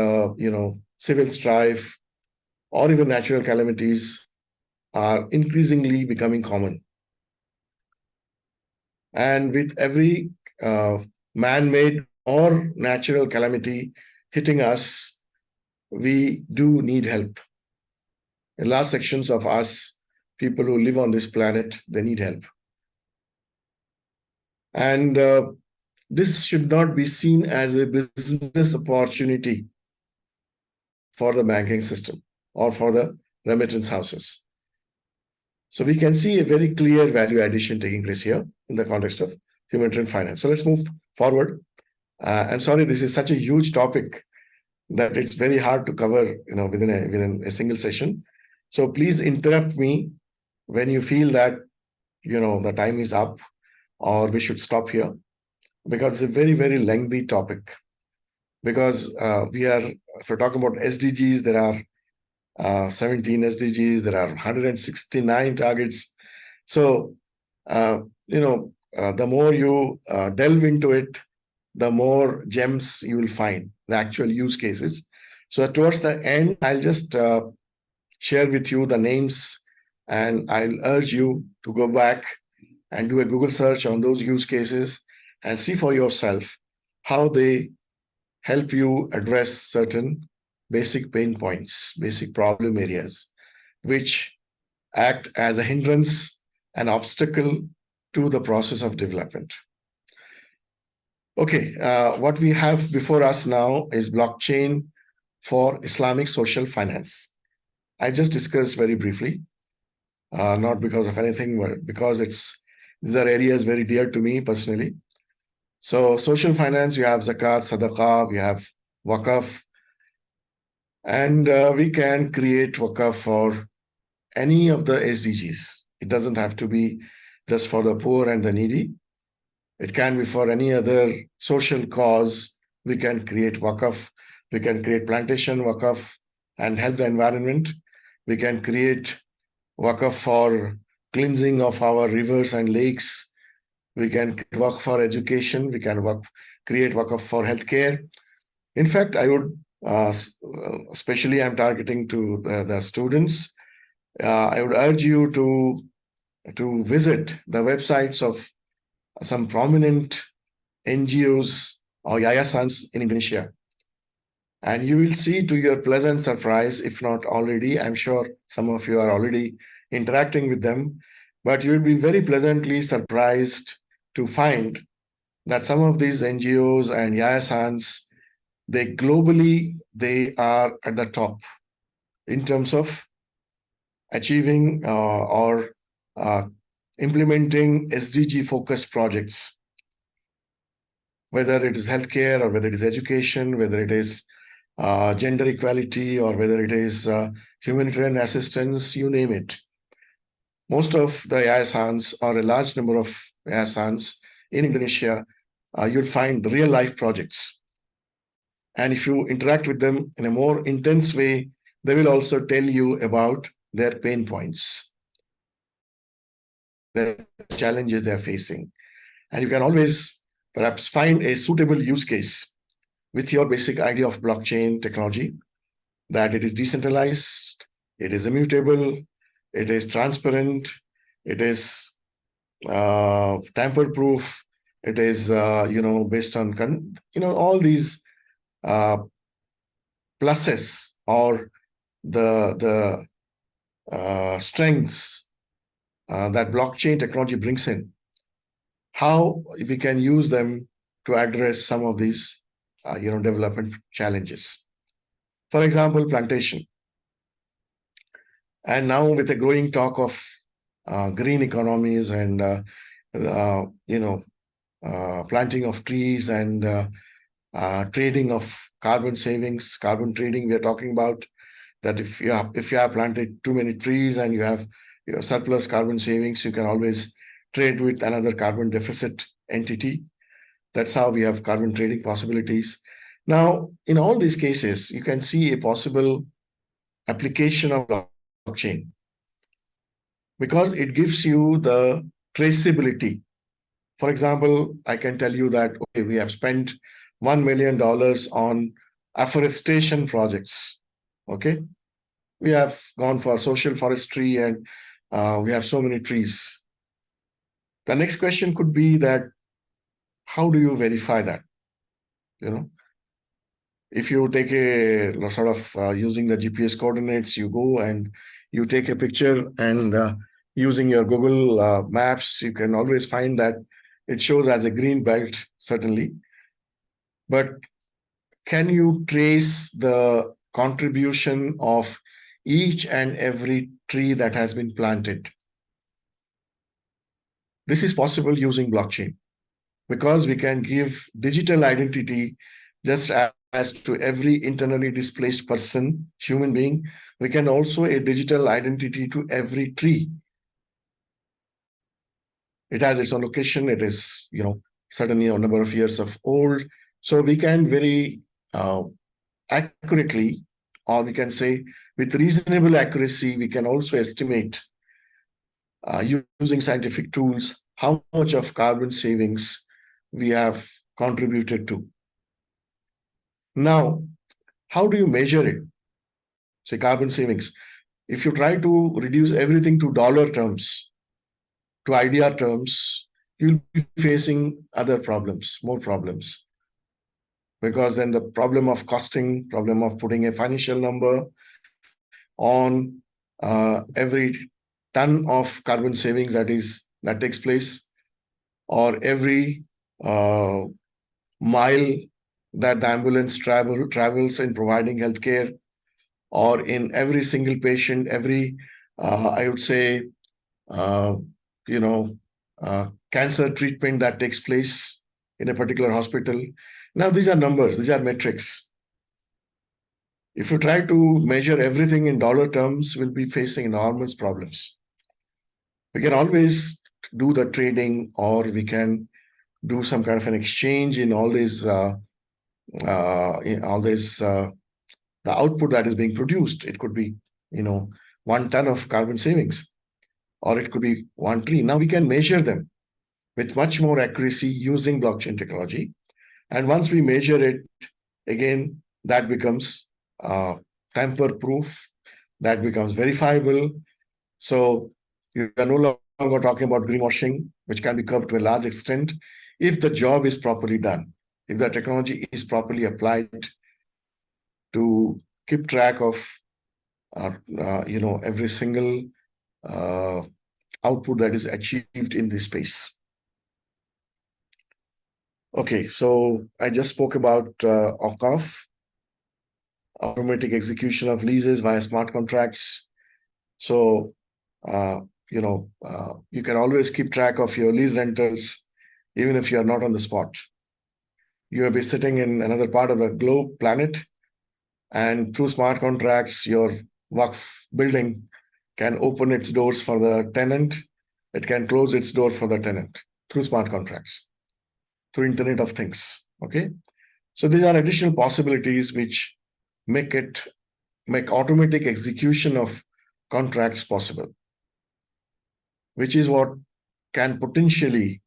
civil strife or even natural calamities are increasingly becoming common. And with every man-made or natural calamity hitting us, we do need help. In large sections of us, people who live on this planet, they need help. And this should not be seen as a business opportunity for the banking system or for the remittance houses. So we can see a very clear value addition taking place here in the context of humanitarian finance. So let's move forward. I'm sorry, this is such a huge topic that it's very hard to cover, within a single session. So please interrupt me when you feel that, the time is up or we should stop here, because it's a very, very lengthy topic. Because if we're talking about SDGs, there are 17 SDGs, there are 169 targets. So, the more you delve into it, the more gems you will find, the actual use cases. So towards the end, I'll just share with you the names, and I'll urge you to go back and do a Google search on those use cases and see for yourself how they help you address certain basic pain points, basic problem areas, which act as a hindrance, an obstacle to the process of development. Okay, what we have before us now is blockchain for Islamic social finance. I just discussed very briefly, not because of anything, but because these are areas very dear to me personally. So social finance, you have zakat, sadaqah, we have waqf, and we can create waqf for any of the SDGs. It doesn't have to be just for the poor and the needy. It can be for any other social cause. We can create waqf. We can create plantation waqf and help the environment. We can create waqf for cleansing of our rivers and lakes. We can create waqf for education. We can create waqf for healthcare. In fact, I would, especially I'm targeting to the students, I would urge you to to visit the websites of some prominent NGOs or yayasans in Indonesia. And you will see, to your pleasant surprise, if not already, I'm sure some of you are already interacting with them, but you will be very pleasantly surprised to find that some of these NGOs and yayasans, they globally, they are at the top in terms of achieving or implementing SDG-focused projects, whether it is healthcare or whether it is education, whether it is gender equality, or whether it is humanitarian assistance, you name it. Most of the yayasans, or a large number of yayasans in Indonesia, you'll find real-life projects. And if you interact with them in a more intense way, they will also tell you about their pain points, the challenges they're facing. And you can always perhaps find a suitable use case with your basic idea of blockchain technology, that it is decentralized, it is immutable, it is transparent, it is tamper-proof, it is based on all these pluses or the strengths that blockchain technology brings in. How we can use them to address some of these development challenges. For example, plantation. And now with the growing talk of green economies and planting of trees and trading of carbon savings, carbon trading, we are talking about that if you have planted too many trees and you have your surplus carbon savings, you can always trade with another carbon deficit entity. That's how we have carbon trading possibilities. Now, in all these cases, you can see a possible application of blockchain because it gives you the traceability. For example, I can tell you that, okay, we have spent $1 million on afforestation projects. Okay, we have gone for social forestry and we have so many trees. The next question could be that, how do you verify that? If you take a sort of using the GPS coordinates, you go and you take a picture and using your Google Maps, you can always find that it shows as a green belt, certainly. But can you trace the contribution of each and every tree that has been planted? This is possible using blockchain because we can give digital identity just as to every internally displaced person, human being. We can also a digital identity to every tree. It has its own location. It is, certainly a number of years of old. So we can very accurately, or we can say with reasonable accuracy, we can also estimate using scientific tools how much of carbon savings we have contributed to. Now, how do you measure it? Say carbon savings. If you try to reduce everything to dollar terms, to idea terms, you'll be facing other problems, more problems. Because then the problem of costing, problem of putting a financial number on every ton of carbon savings that takes place, or every mile that the ambulance travels in providing healthcare, or in every single patient, every I would say cancer treatment that takes place in a particular hospital. Now these are numbers, these are metrics. If you try to measure everything in dollar terms, we'll be facing enormous problems. We can always do the trading, or we can do some kind of an exchange in all these the output that is being produced. It could be 1 ton of carbon savings, or it could be 1 tree. Now we can measure them with much more accuracy using blockchain technology. And once we measure it, again, that becomes tamper-proof, that becomes verifiable. So you are no longer talking about greenwashing, which can be curbed to a large extent if the job is properly done, if the technology is properly applied to keep track of every single output that is achieved in this space. Okay, so I just spoke about AlgoHub, automatic execution of leases via smart contracts. So you can always keep track of your lease rentals, even if you are not on the spot. You may be sitting in another part of the globe, planet, and through smart contracts, your Waqf building can open its doors for the tenant. It can close its door for the tenant through smart contracts, through Internet of Things. Okay, so these are additional possibilities which make automatic execution of contracts possible, which is what can potentially,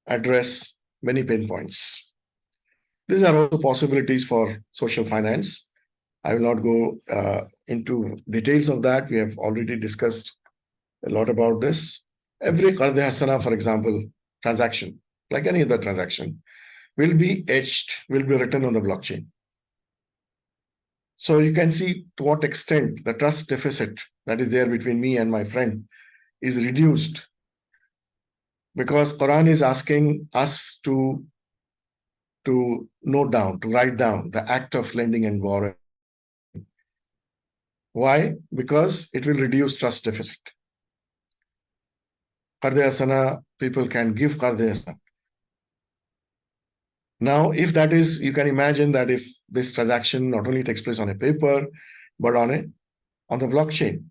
address many pain points. These are also possibilities for social finance. I will not go into details of that. We have already discussed a lot about this. Every Qard Hasana, for example, transaction, like any other transaction, will be etched, will be written on the blockchain. So you can see to what extent the trust deficit that is there between me and my friend is reduced, because Quran is asking us to note down, to write down the act of lending and borrowing. Why? Because it will reduce trust deficit. Qard Hasana, people can give Qard Hasana. Now, if that is, you can imagine that if this transaction not only takes place on a paper, but on the blockchain,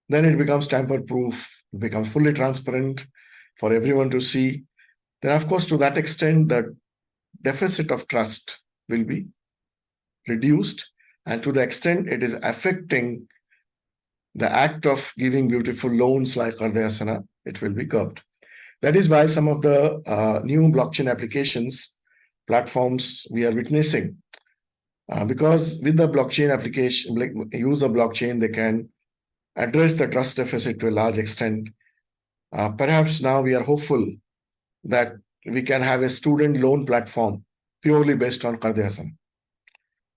then it becomes tamper-proof, it becomes fully transparent for everyone to see. Then, of course, to that extent, the deficit of trust will be reduced, and to the extent it is affecting the act of giving beautiful loans like Qard Hasana, it will be curbed. That is why some of the new blockchain applications, platforms we are witnessing, because with the blockchain application, use of blockchain, they can address the trust deficit to a large extent. Perhaps now we are hopeful that we can have a student loan platform purely based on Qard Hasana,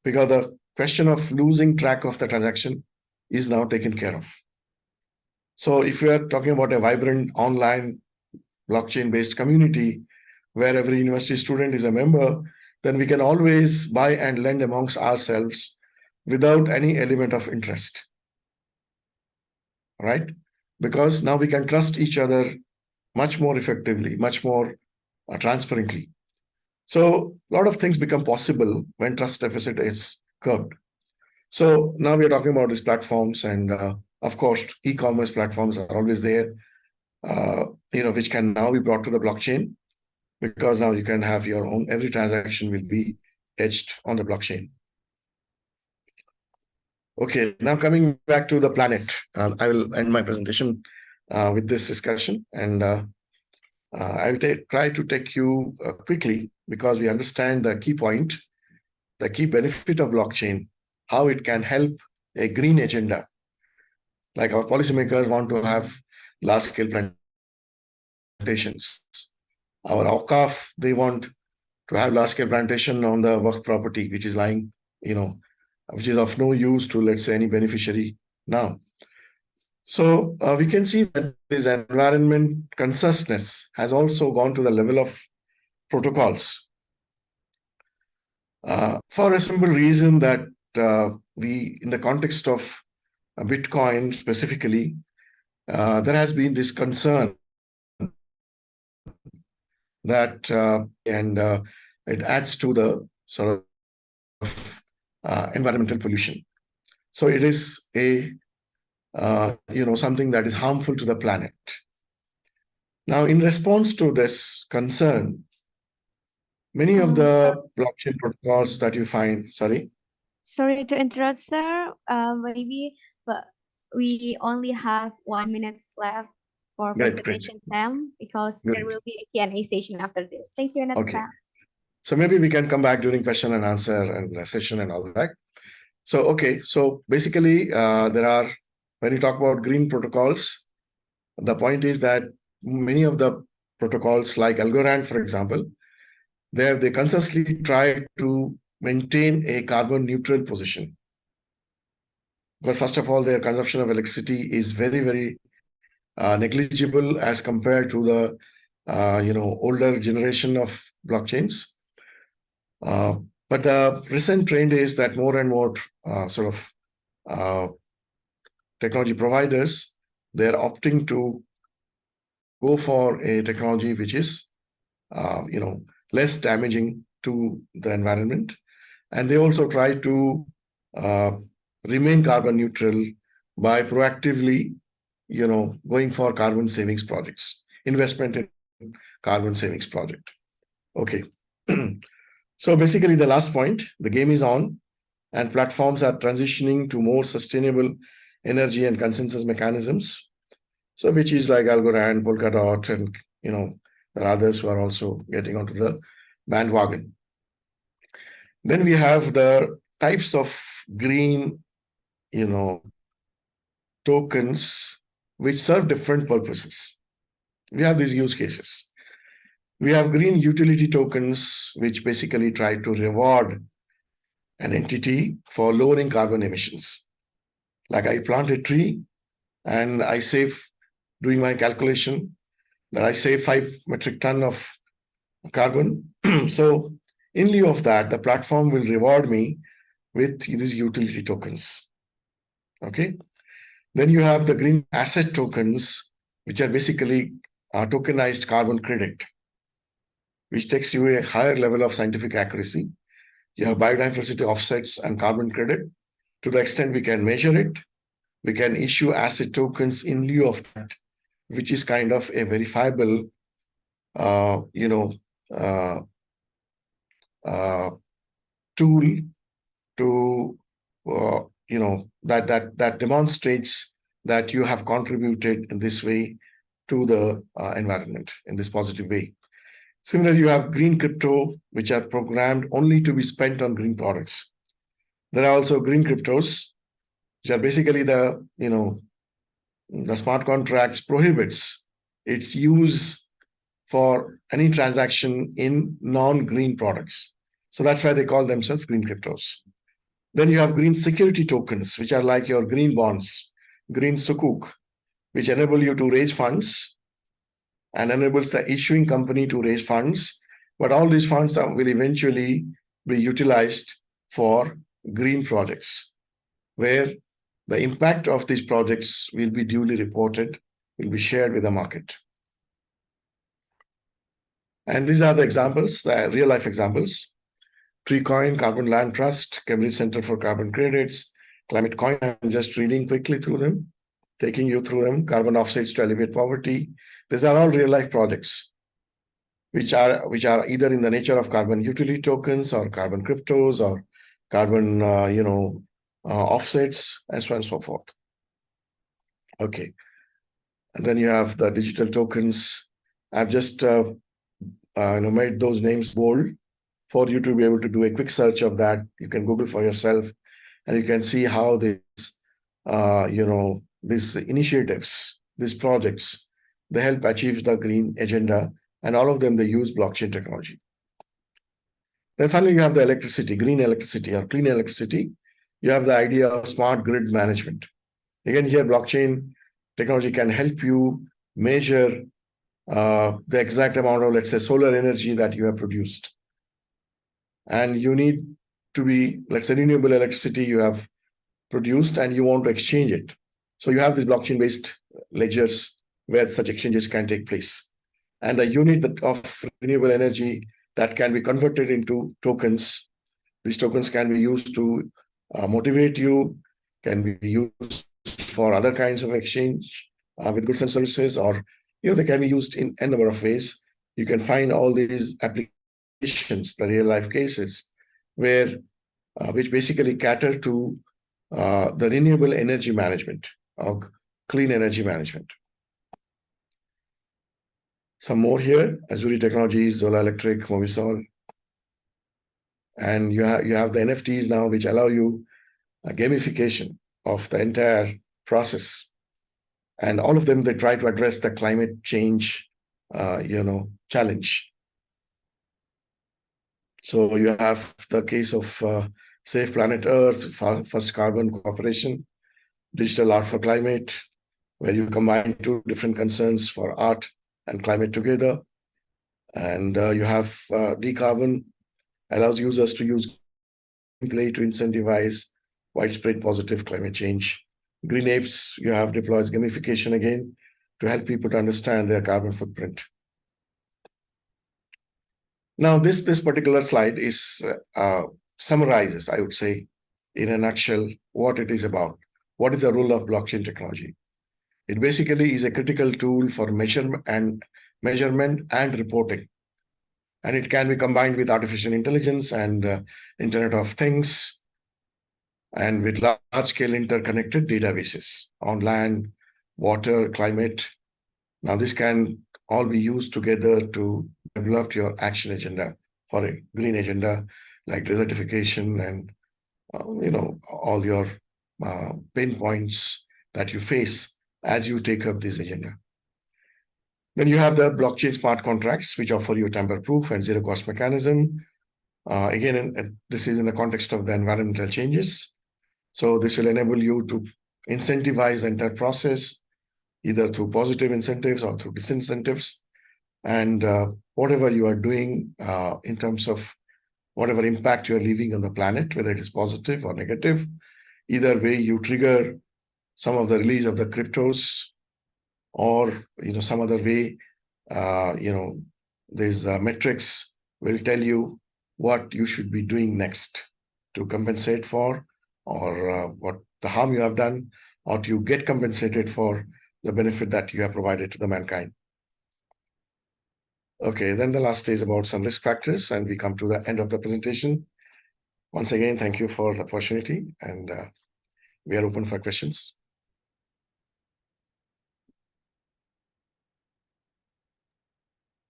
because the question of losing track of the transaction is now taken care of. So if we are talking about a vibrant online blockchain-based community where every university student is a member, then we can always buy and lend amongst ourselves without any element of interest, right? Because now we can trust each other much more effectively, much more transparently. So a lot of things become possible when trust deficit is curbed. So now we are talking about these platforms, and of course, e-commerce platforms are always there, which can now be brought to the blockchain, because now you can have your own, every transaction will be etched on the blockchain. Okay, now coming back to the planet, I will end my presentation with this discussion, and I'll try to take you quickly, because we understand the key point, the key benefit of blockchain, how it can help a green agenda. Like our policymakers want to have large-scale plantations. Our AlgoHub, they want to have large-scale plantation on the Waqf property, which is lying, which is of no use to, let's say, any beneficiary now. So we can see that this environment consciousness has also gone to the level of protocols, for a simple reason that we, in the context of Bitcoin specifically, there has been this concern that it adds to the sort of environmental pollution. So it is a something that is harmful to the planet. Now, in response to this concern, many of the blockchain protocols that you find, sorry Sorry to interrupt, sir. But we only have 1 minute left for Great. presentation time, because Great. there will be a Q&A session after this. Thank you in Okay. advance. So maybe we can come back during question and answer and session and all that. So, okay. So basically, there are when you talk about green protocols, the point is that many of the protocols like Algorand, for example, they consistently try to maintain a carbon neutral position. Because first of all, their consumption of electricity is very, very negligible as compared to the older generation of blockchains. But the recent trend is that more and more technology providers, they're opting to go for a technology which is less damaging to the environment, and they also try to remain carbon neutral by proactively going for carbon savings projects, investment in carbon savings project. Okay. So basically the last point, the game is on and platforms are transitioning to more sustainable energy and consensus mechanisms. So which is like Algorand, Polkadot, and there are others who are also getting onto the bandwagon. Then we have the types of green, tokens which serve different purposes. We have these use cases. We have green utility tokens, which basically try to reward an entity for lowering carbon emissions. Like I plant a tree and I save, doing my calculation, that I save 5 metric ton of carbon. So in lieu of that, the platform will reward me with these utility tokens. Okay. Then you have the green asset tokens, which are basically a tokenized carbon credit, which takes you a higher level of scientific accuracy. You have biodiversity offsets and carbon credit. To the extent we can measure it, we can issue asset tokens in lieu of that, which is kind of a verifiable, tool to, that demonstrates that you have contributed in this way to the environment in this positive way. Similarly, you have green crypto, which are programmed only to be spent on green products. There are also green cryptos, which are basically the smart contracts prohibits its use for any transaction in non-green products. So that's why they call themselves green cryptos. Then you have green security tokens, which are like your green bonds, green sukuk, which enable you to raise funds and enables the issuing company to raise funds. But all these funds will eventually be utilized for green projects, where the impact of these projects will be duly reported, will be shared with the market. And these are the examples, the real-life examples. TreeCoin, Carbon Land Trust, Cambridge Center for Carbon Credits, Climate Coin. I'm just reading quickly through them, taking you through them. Carbon offsets to alleviate poverty. These are all real-life projects, which are either in the nature of carbon utility tokens or carbon cryptos or carbon, offsets, and so on and so forth. Okay. And then you have the digital tokens. I've just made those names bold for you to be able to do a quick search of that. You can Google for yourself, and you can see how these initiatives, these projects, they help achieve the green agenda, and all of them, they use blockchain technology. Then finally, you have the electricity, green electricity or clean electricity. You have the idea of smart grid management. Again, here, blockchain technology can help you measure the exact amount of, let's say, solar energy that you have produced. And you need to be, let's say, renewable electricity you have produced and you want to exchange it. So you have these blockchain-based ledgers where such exchanges can take place. And the unit of renewable energy that can be converted into tokens, these tokens can be used to motivate you, can be used for other kinds of exchange with goods and services, or they can be used in a number of ways. You can find all these applications, the real life cases, where which basically cater to the renewable energy management or clean energy management. Some more here: Azuri Technologies, Zola Electric, Movisol, and you have the NFTs now, which allow you a gamification of the entire process. And all of them, they try to address the climate change, challenge. So you have the case of Safe Planet Earth, First Carbon Corporation, Digital Art for Climate, where you combine two different concerns for art and climate together. And you have Decarbon, allows users to use gameplay to incentivize widespread positive climate change. Green Apes, you have deploys gamification again to help people to understand their carbon footprint. Now, this particular slide is summarizes, I would say, in a nutshell, what it is about. What is the role of blockchain technology? It basically is a critical tool for measurement and reporting. And it can be combined with artificial intelligence and Internet of Things, and with large-scale interconnected databases on land, water, climate. Now, this can all be used together to develop your action agenda for a green agenda, like desertification and, all your pain points that you face as you take up this agenda. Then you have the blockchain smart contracts, which offer you tamper-proof and zero-cost mechanism. Again, this is in the context of the environmental changes. So this will enable you to incentivize the entire process, either through positive incentives or through disincentives. And whatever you are doing in terms of whatever impact you are leaving on the planet, whether it is positive or negative, either way you trigger some of the release of the cryptos, or some other way, these metrics will tell you what you should be doing next to compensate for, or what the harm you have done, or to get compensated for the benefit that you have provided to the mankind. Okay, then the last is about some risk factors, and we come to the end of the presentation. Once again, thank you for the opportunity, and we are open for questions.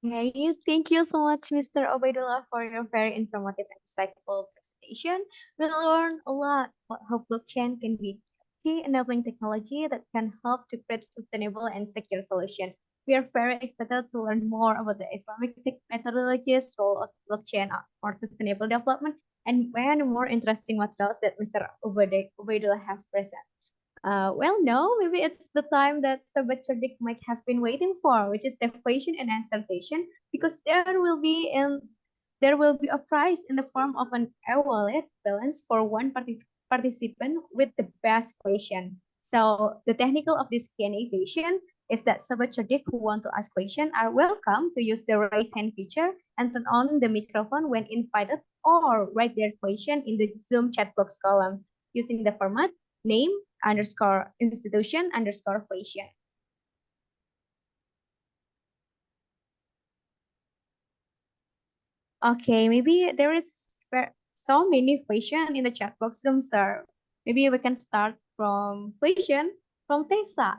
Okay, thank you so much, Mr. Obaidullah, for your very informative and insightful presentation. We learned a lot about how blockchain can be key enabling technology that can help to create sustainable and secure solutions. We are very excited to learn more about the Islamic methodologies, role of blockchain for sustainable development, and many more interesting materials that Mr. Obaidullah has presented. Well, no, maybe it's the time that Sobat Cerdik might have been waiting for, which is the question and answer session, because there will be a prize in the form of an e-wallet balance for one participant with the best question. So the technical of this Q&A session is that Sobat Cerdik who want to ask question are welcome to use the raise hand feature and turn on the microphone when invited, or write their question in the Zoom chat box column using the format name _ institution _ question. Okay, maybe there is so many questions in the chat box, sir. Maybe we can start from question from Tessa.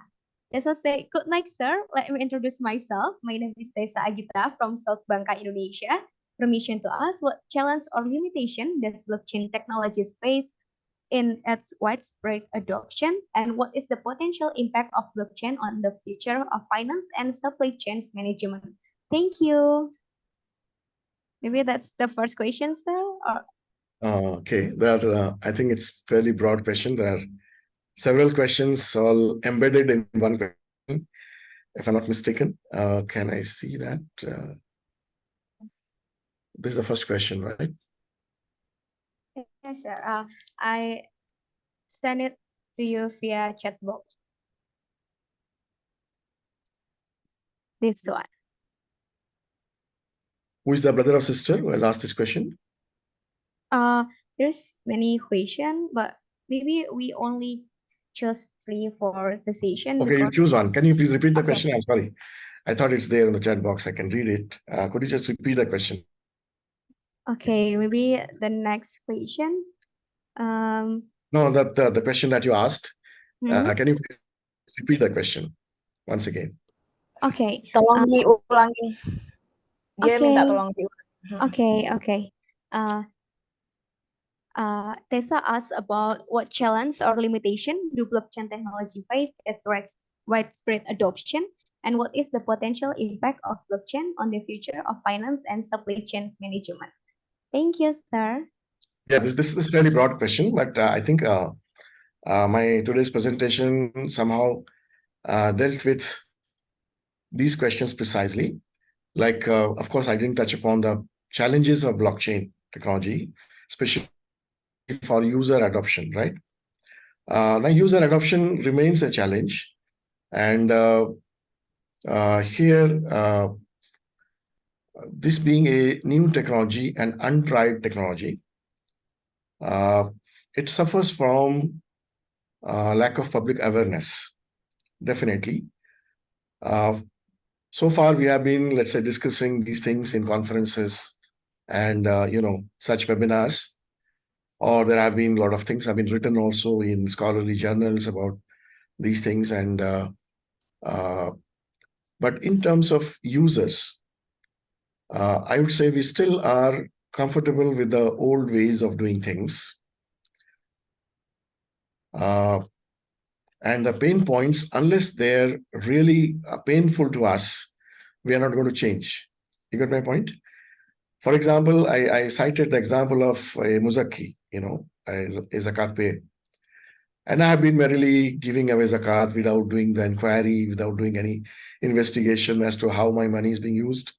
Tessa say, good night, sir. Let me introduce myself. My name is Tessa Agita from South Bangka, Indonesia. Permission to ask, what challenge or limitation does blockchain technologies face in its widespread adoption, and what is the potential impact of blockchain on the future of finance and supply chains management? Thank you. Maybe that's the first question, sir. Or... Okay, I think it's fairly broad question. There are several questions all embedded in one question, if I'm not mistaken. Can I see that? This is the first question, right? Yes, sir. I send it to you via chat box. This one. Who is the brother or sister who has asked this question? There's many questions, but maybe we only chose 3 for the session. Okay, you choose one. Can you please repeat the Okay. question? I'm sorry. I thought it's there in the chat box. I can read it. Could you just repeat the question? Okay, maybe the next question. No, the question that you asked. Can you please repeat the question once again? Okay. Tolong diulangi. Dia minta tolong diulangi. Okay. Tessa asked about what challenge or limitation do blockchain technology face that threats widespread adoption, and what is the potential impact of blockchain on the future of finance and supply chain management? Thank you, sir. Yeah, this is a very broad question, but I think my today's presentation somehow dealt with these questions precisely. Like, of course, I didn't touch upon the challenges of blockchain technology, especially for user adoption, right? Now, user adoption remains a challenge. And here, this being a new technology and untried technology, it suffers from lack of public awareness, definitely. So far, we have been, let's say, discussing these things in conferences and, such webinars. Or there have been a lot of things have been written also in scholarly journals about these things. And but in terms of users, I would say we still are comfortable with the old ways of doing things. And the pain points, unless they're really painful to us, we are not going to change. You got my point? For example, I cited the example of a muzaki, a zakat pay. And I have been merely giving away zakat without doing the inquiry, without doing any investigation as to how my money is being used,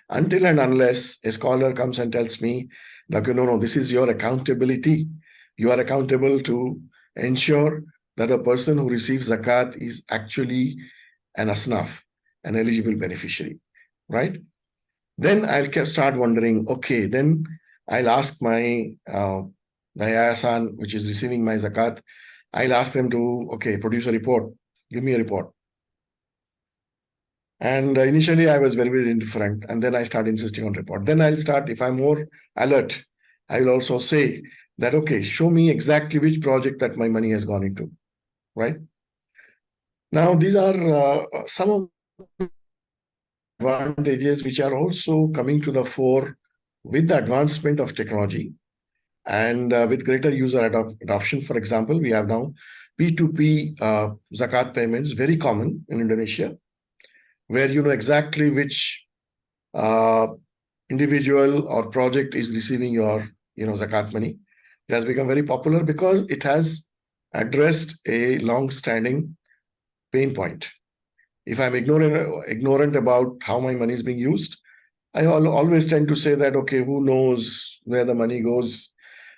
until and unless a scholar comes and tells me that, no, this is your accountability. You are accountable to ensure that the person who receives zakat is actually an asnaf, an eligible beneficiary, right? Then I'll start wondering, okay, then I'll ask my the yayasan, which is receiving my zakat, I'll ask them to, okay, produce a report, give me a report. And initially I was very, very indifferent. And then I start insisting on report. Then I'll start, if I'm more alert, I will also say that, okay, show me exactly which project that my money has gone into, right? Now, these are some of the advantages which are also coming to the fore with the advancement of technology and with greater user adoption. For example, we have now P2P zakat payments, very common in Indonesia, where you know exactly which individual or project is receiving your zakat money. It has become very popular because it has addressed a long-standing pain point. If I'm ignorant about how my money is being used, I always tend to say that, okay, who knows where the money goes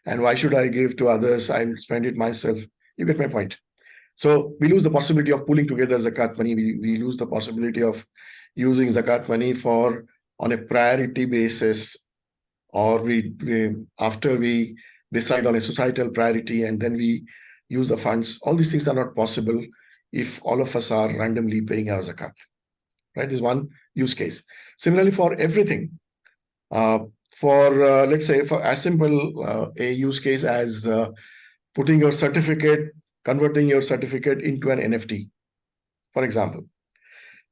and why should I give to others? I'll spend it myself. You get my point. So we lose the possibility of pulling together zakat money. We lose the possibility of using zakat money on a priority basis, or after we decide on a societal priority and then we use the funds. All these things are not possible if all of us are randomly paying our zakat. Right? This is one use case. Similarly, for everything, let's say for as simple a use case as converting your certificate into an NFT, for example.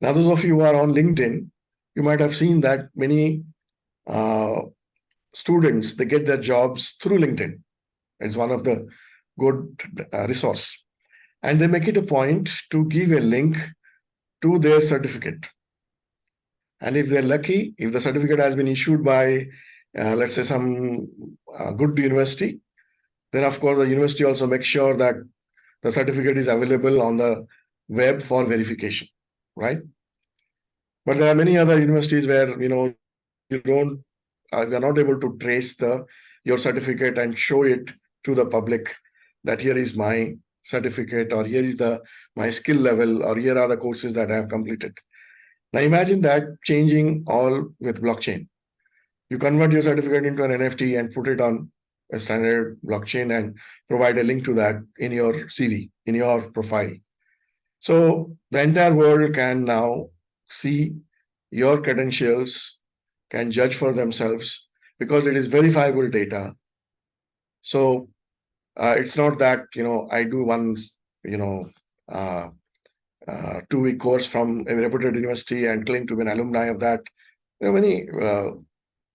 Now, those of you who are on LinkedIn, you might have seen that many students, they get their jobs through LinkedIn. It's one of the good resource. And they make it a point to give a link to their certificate. And if they're lucky, if the certificate has been issued by, let's say, some good university, then of course the university also makes sure that the certificate is available on the web for verification, right? But there are many other universities where, you are not able to trace your certificate and show it to the public that here is my certificate, or here is my skill level, or here are the courses that I have completed. Now imagine that changing all with blockchain. You convert your certificate into an NFT and put it on a standard blockchain and provide a link to that in your CV, in your profile. So the entire world can now see your credentials, can judge for themselves because it is verifiable data. So it's not that, I do one, 2-week course from a reputed university and claim to be an alumni of that. Many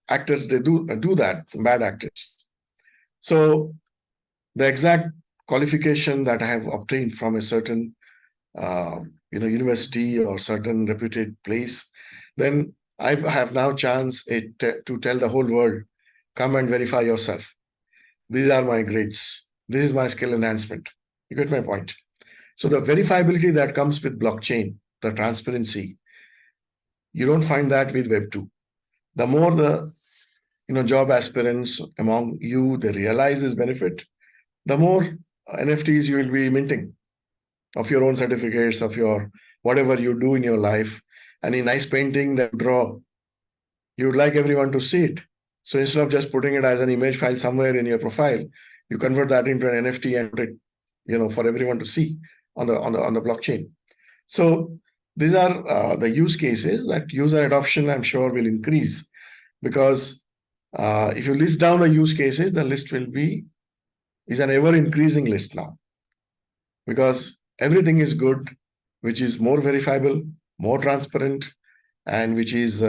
actors, they do that, bad actors. So the exact qualification that I have obtained from a certain university or certain reputed place, then I have now chance to tell the whole world, come and verify yourself. These are my grades. This is my skill enhancement. You get my point. So the verifiability that comes with blockchain, the transparency, you don't find that with Web 2. The more the job aspirants among you, they realize this benefit, the more NFTs you will be minting of your own certificates, of your whatever you do in your life. Any nice painting that you draw, you would like everyone to see it. So instead of just putting it as an image file somewhere in your profile, you convert that into an NFT and put it, for everyone to see on the blockchain. So these are the use cases that user adoption, I'm sure, will increase, because if you list down the use cases, the list is an ever increasing list now, because everything is good, which is more verifiable, more transparent, and which is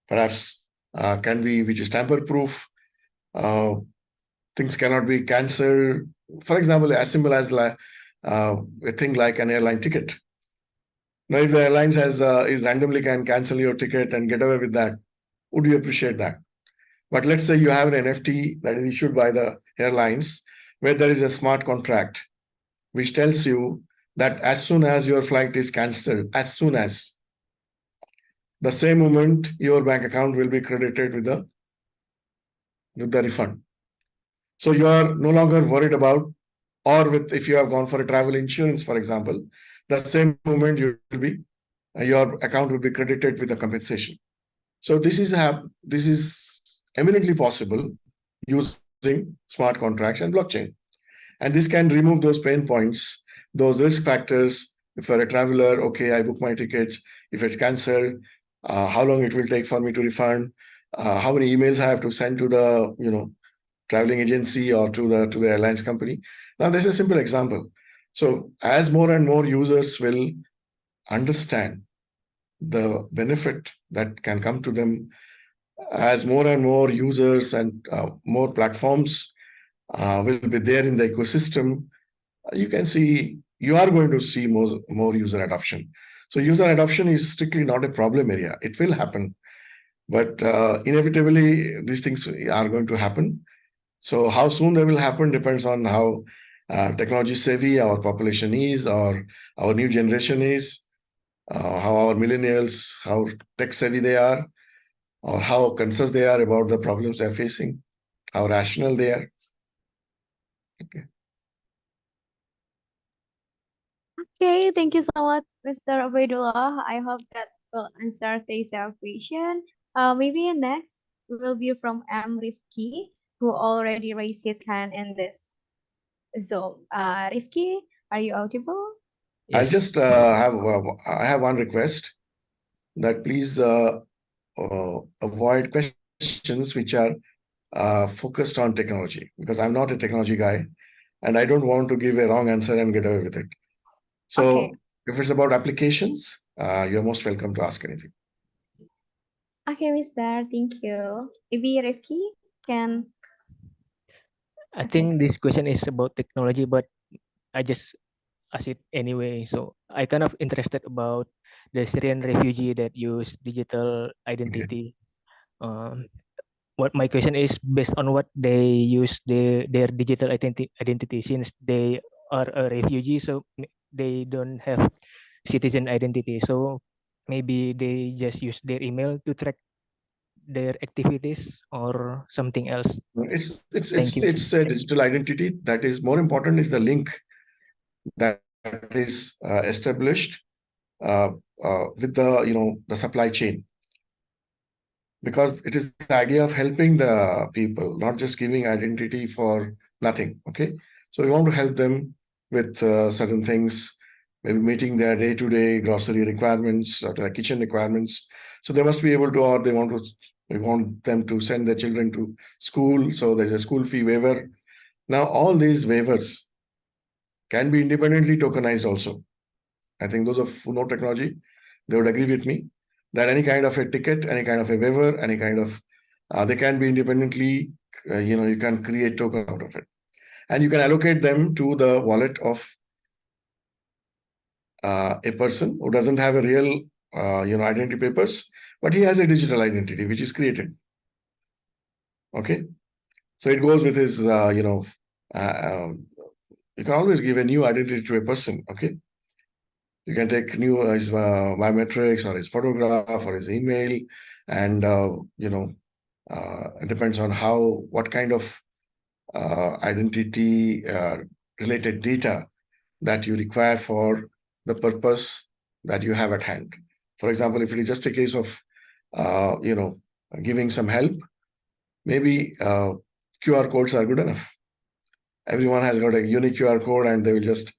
perhaps which is tamper-proof. Things cannot be cancelled. For example, as simple as a thing like an airline ticket. Now, if the airlines is randomly can cancel your ticket and get away with that, would you appreciate that? But let's say you have an NFT that is issued by the airlines, where there is a smart contract which tells you that as soon as your flight is cancelled, as soon as, the same moment your bank account will be credited with the refund. So you are no longer worried about, or if you have gone for a travel insurance, for example, the same moment your account will be credited with the compensation. So this is eminently possible using smart contracts and blockchain. And this can remove those pain points, those risk factors. If you're a traveler, okay, I book my tickets. If it's cancelled, how long it will take for me to refund, how many emails I have to send to the traveling agency or to the airlines company. Now, this is a simple example. So as more and more users will understand the benefit that can come to them, as more and more users and more platforms will be there in the ecosystem, you are going to see more user adoption. So user adoption is strictly not a problem area. It will happen, but inevitably these things are going to happen. So how soon they will happen depends on how technology savvy our population is, or our new generation is, how our millennials, how tech savvy they are, or how conscious they are about the problems they're facing, how rational they are. Okay. Okay, thank you so much, Mr. Obaidullah. I hope that will answer Tayse's question. Maybe next will be from M. Rifki, who already raised his hand in this Zoom. Rifki, are you audible? I'll just I have one request, that please avoid questions which are focused on technology, because I'm not a technology guy and I don't want to give a wrong answer and get away with it. So Okay. if it's about applications, you're most welcome to ask anything. Okay, Mr. Thank you. Maybe Rifki can. I think this question is about technology, but I just ask it anyway. So I kind of interested about the Syrian refugee that use digital identity. What my question is, based on what they use their digital identity, since they are a refugee, so they don't have citizen identity. So maybe they just use their email to track their activities or something else. It's a digital identity. That is more important is the link that is established with the supply chain, because it is the idea of helping the people, not just giving identity for nothing. Okay, so we want to help them with certain things, maybe meeting their day-to-day grocery requirements or their kitchen requirements. So they must be able to, or we want them to send their children to school, so there's a school fee waiver. Now all these waivers can be independently tokenized also. I think those who know technology, they would agree with me that any kind of a ticket, any kind of a waiver, any kind of, they can be independently, you can create token out of it. And you can allocate them to the wallet of a person who doesn't have a real identity papers, but he has a digital identity which is created. Okay, so it goes with his you can always give a new identity to a person. Okay, you can take his biometrics or his photograph or his email, and it depends on what kind of identity related data that you require for the purpose that you have at hand. For example, if it is just a case of giving some help, maybe QR codes are good enough. Everyone has got a unique QR code, and they will just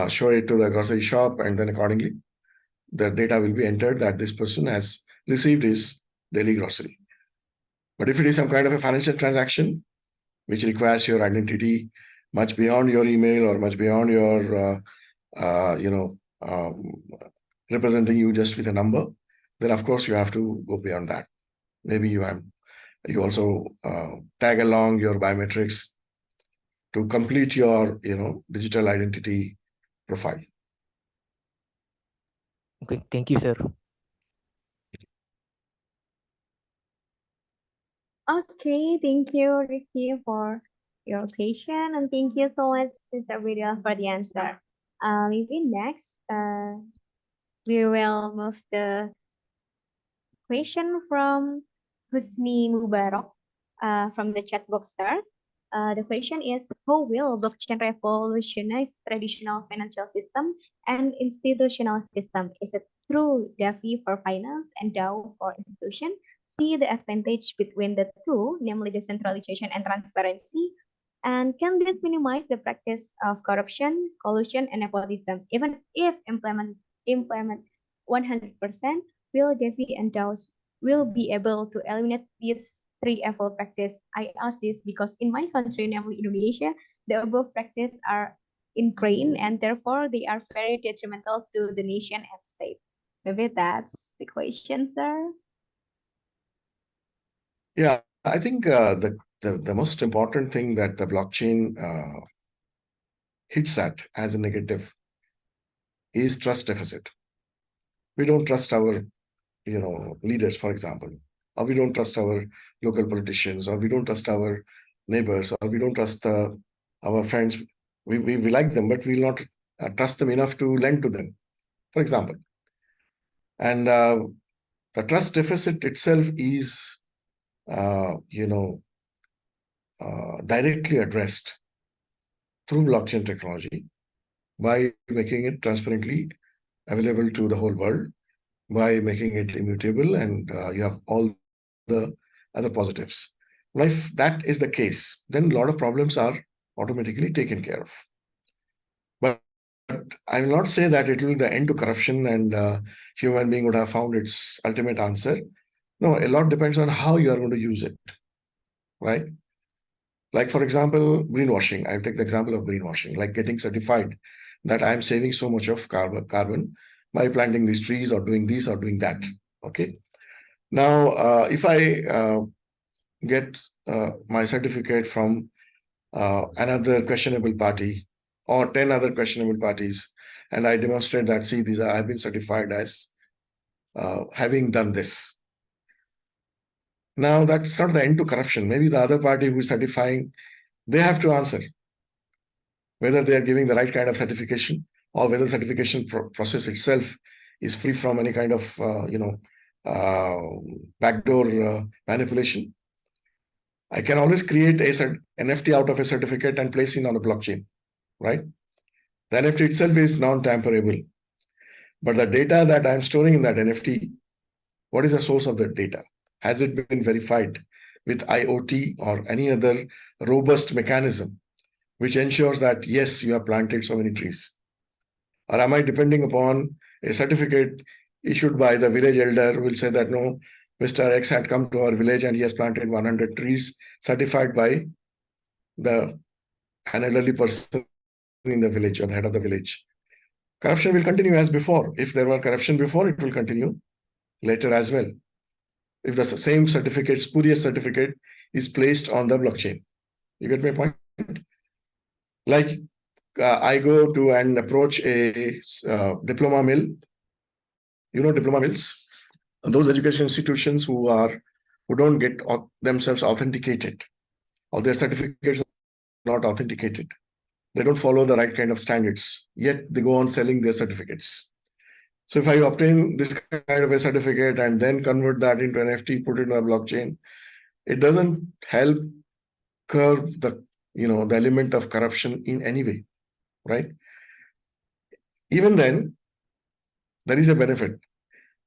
show it to the grocery shop, and then accordingly the data will be entered that this person has received his daily grocery. But if it is some kind of a financial transaction which requires your identity much beyond your email or much beyond your representing you just with a number, then of course you have to go beyond that. Maybe you also tag along your biometrics to complete your digital identity profile. Okay, thank you, sir. Okay, thank you, Ricky, for your question, and thank you so much, Mr. Vidal, for the answer. Maybe next, we will move the question from Husni Mubarak from the chat box, sir. The question is, how will blockchain revolutionize traditional financial system and institutional system? Is it through DeFi for finance and DAO for institution? See the advantage between the two, namely decentralization and transparency. And can this minimize the practice of corruption, collusion, and nepotism? Even if implement 100%, will DeFi and DAOs will be able to eliminate these three evil practice? I ask this because in my country, namely Indonesia, the above practice are ingrained and therefore they are very detrimental to the nation and state. Maybe that's the question, sir. Yeah, I think the most important thing that the blockchain hits at as a negative is trust deficit. We don't trust our leaders, for example, or we don't trust our local politicians, or we don't trust our neighbors, or we don't trust our friends. We like them, but we'll not trust them enough to lend to them, for example. And the trust deficit itself is directly addressed through blockchain technology by making it transparently available to the whole world, by making it immutable, and you have all the other positives. Now, if that is the case, then a lot of problems are automatically taken care of. But I will not say that it will be the end to corruption and human being would have found its ultimate answer. No, a lot depends on how you are going to use it, right? Like, for example, greenwashing. I'll take the example of greenwashing, like getting certified that I'm saving so much of carbon by planting these trees or doing this or doing that. Okay. Now, if I get my certificate from another questionable party or 10 other questionable parties, and I demonstrate that, see, I've been certified as having done this. Now, that's not the end to corruption. Maybe the other party who is certifying, they have to answer whether they are giving the right kind of certification or whether the certification process itself is free from any kind of, backdoor manipulation. I can always create a NFT out of a certificate and place it on the blockchain, right? The NFT itself is non-tamperable. But the data that I'm storing in that NFT, what is the source of that data? Has it been verified with IoT or any other robust mechanism which ensures that, yes, you have planted so many trees? Or am I depending upon a certificate issued by the village elder who will say that, no, Mr. X had come to our village and he has planted 100 trees, certified by an elderly person in the village or the head of the village? Corruption will continue as before. If there were corruption before, it will continue later as well. If the same certificate, spurious certificate, is placed on the blockchain. You get my point? Like I go to and approach a diploma mill. You know, diploma mills, those education institutions who don't get themselves authenticated, or their certificates are not authenticated. They don't follow the right kind of standards, yet they go on selling their certificates. So if I obtain this kind of a certificate and then convert that into NFT, put it in a blockchain, it doesn't help curb the the element of corruption in any way, right? Even then, there is a benefit.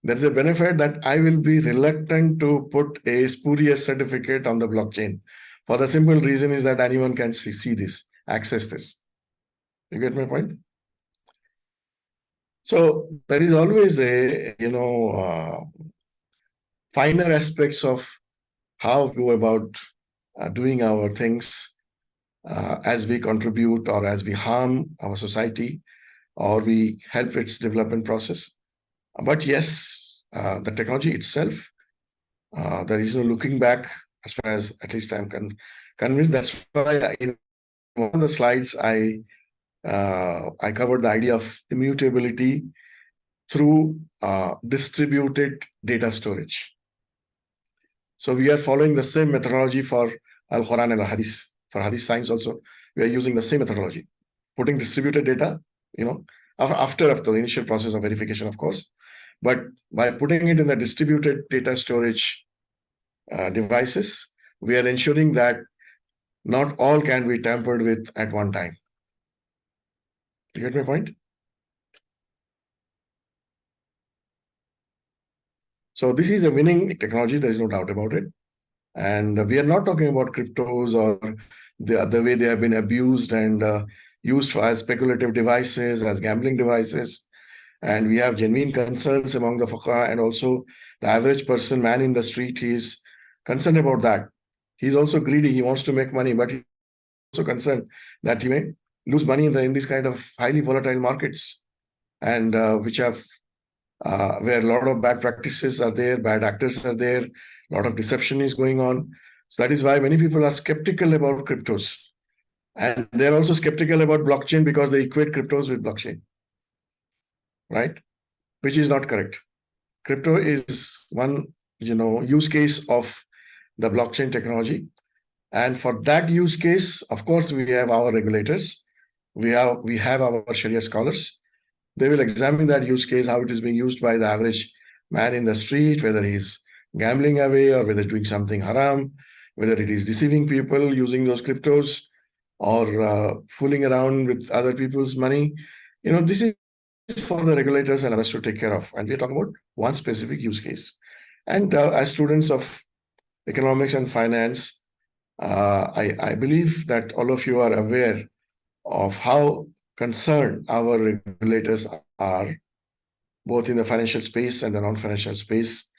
There's a benefit that I will be reluctant to put a spurious certificate on the blockchain. For the simple reason is that anyone can see this, access this. You get my point? So there is always a, finer aspects of how we go about doing our things as we contribute or as we harm our society or we help its development process. But yes, the technology itself, there is no looking back as far as at least I'm convinced. That's why in one of the slides I covered the idea of immutability through distributed data storage. So we are following the same methodology for Al-Quran and Al-Hadith. For Hadith science also, we are using the same methodology, putting distributed data, after the initial process of verification, of course. But by putting it in the distributed data storage devices, we are ensuring that not all can be tampered with at one time. You get my point? So this is a winning technology. There is no doubt about it. And we are not talking about cryptos or the way they have been abused and used as speculative devices, as gambling devices. And we have genuine concerns among the fuqaha, and also the average person, man in the street, he is concerned about that. He's also greedy. He wants to make money, but he's also concerned that he may lose money in these kind of highly volatile markets, and which have where a lot of bad practices are there, bad actors are there, a lot of deception is going on. So that is why many people are skeptical about cryptos. And they're also skeptical about blockchain because they equate cryptos with blockchain, right? Which is not correct. Crypto is one, use case of the blockchain technology. And for that use case, of course, we have our regulators. We have our Sharia scholars. They will examine that use case, how it is being used by the average man in the street, whether he's gambling away or whether doing something haram, whether it is deceiving people using those cryptos or fooling around with other people's money. This is for the regulators and others to take care of. And we're talking about one specific use case. And as students of economics and finance, I believe that all of you are aware of how concerned our regulators are, both in the financial space and the non-financial space.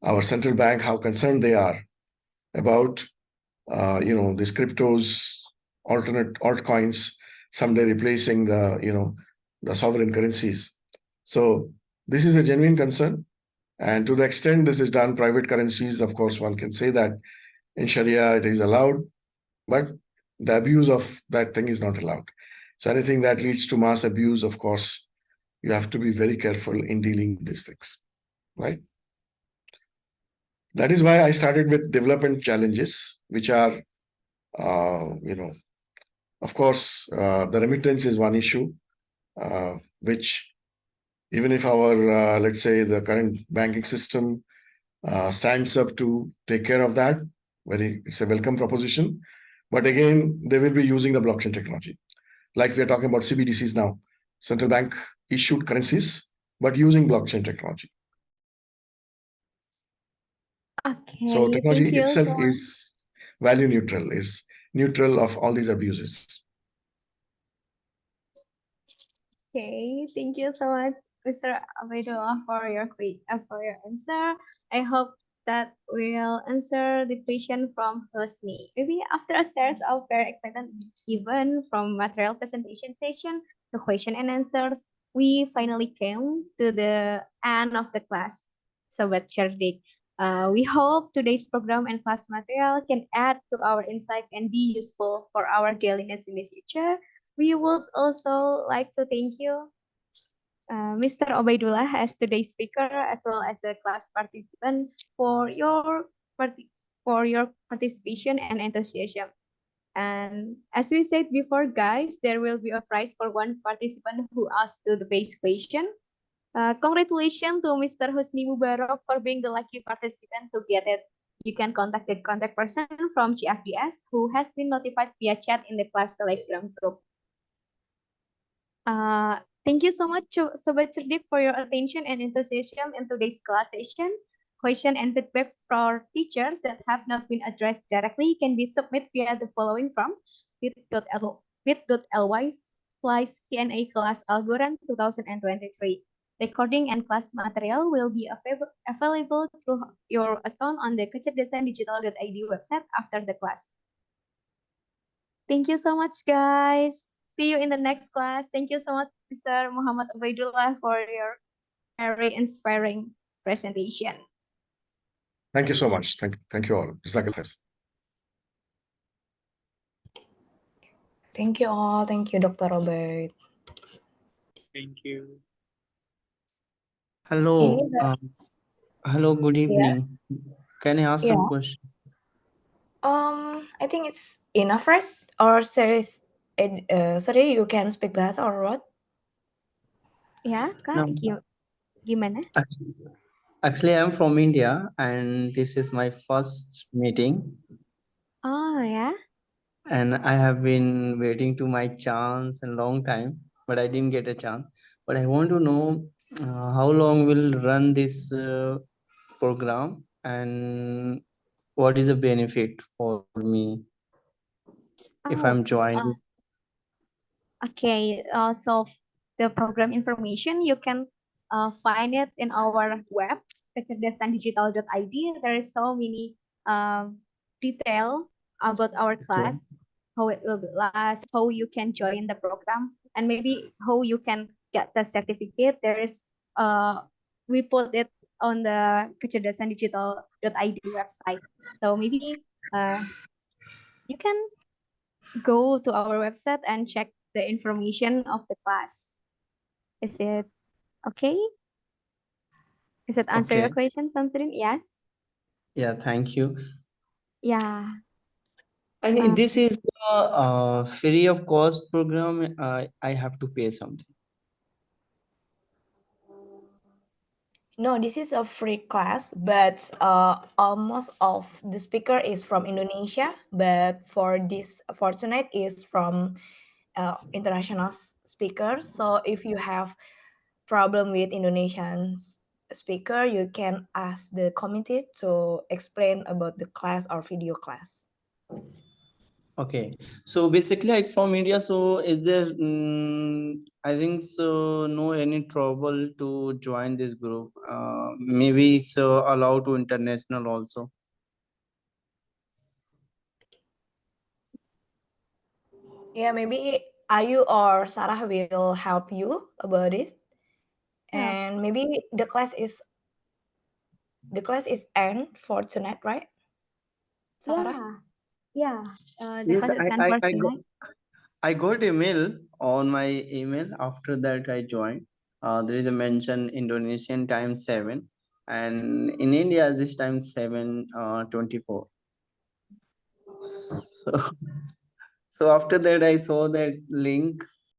Our central bank, how concerned they are about, these cryptos, alternate altcoins, someday replacing the sovereign currencies. So this is a genuine concern. And to the extent this is done, private currencies, of course, one can say that in Sharia it is allowed, but the abuse of that thing is not allowed. So anything that leads to mass abuse, of course, you have to be very careful in dealing with these things, right? That is why I started with development challenges, which are, of course, the remittance is one issue, which even if our, let's say, the current banking system stands up to take care of that, it's a welcome proposition. But again, they will be using the blockchain technology. Like we're talking about CBDCs now, central bank issued currencies, but using blockchain technology. Okay, So technology thank you itself so much. is value neutral, is neutral of all these abuses. Okay, thank you so much, Mr. Abedullah, for your answer. I hope that will answer the question from Hosni. Maybe after a series of very exciting event from material presentation session to question and answers, we finally came to the end of the class. Sobat Cerdik, we hope today's program and class material can add to our insight and be useful for our daily needs in the future. We would also like to thank you, Mr. Obaidullah, as today's speaker, as well as the class participant for your for your participation and enthusiasm. And as we said before, guys, there will be a prize for one participant who asked to the base question. Congratulations to Mr. Husni Mubarak for being the lucky participant to get it. You can contact the contact person from GFDS who has been notified via chat in the class Telegram group. Thank you so much, Sobat Cerdik, for your attention and enthusiasm in today's class session. Question and feedback for teachers that have not been addressed directly can be submitted via the following form: bit.ly/Q&A class Algorand 2023. Recording and class material will be available through your account on the kecerdasandigital.id website after the class. Thank you so much, guys. See you in the next class. Thank you so much, Mr. Muhammad Ubaidullah, for your very inspiring presentation. Thank you so much. Thank you all. Jazakallah. Thank you all. Thank you, Dr. Robert. Thank you. Hello. Ini Hello, good evening. Can I ask some Yeah. questions? I think it's enough, right? Or series, sorry, you can speak bahasa or what? Ya, Kak, No. gimana? Actually, I'm from India and this is my first meeting. Oh, ya. And I have been waiting to my chance a long time, but I didn't get a chance. But I want to know how long will run this program and what is the benefit for me if I'm joining? Okay, so the program information you can find it in our web kecerdasandigital.id. There is so many detail about our class, how it will last, how you can join the program, and maybe how you can get the certificate. There is we put it on the kecerdasandigital.id website. So maybe you can go to our website and check the information of the class. Is it okay? Is it answer your Okay. question, Samsudin? Yes? Yeah, thank you. Yeah. And this is a free of cost program. I have to pay something. No, this is a free class, but almost of the speaker is from Indonesia. But for tonight is from international speakers. So if you have problem with Indonesian speaker, you can ask the committee to explain about the class or video class. Okay, so basically I'm from India, so is there I think so no any trouble to join this group? Maybe it's allowed to international also. Yeah, maybe Ayu or Sarah will help you about this. Yeah. And maybe the class is end for tonight, right? Sarah? Yeah. The Yes, class is sent for tonight. I got email on my email. After that I joined. There is a mention Indonesian time 7 and in India this time 7:24. So so after that I saw that link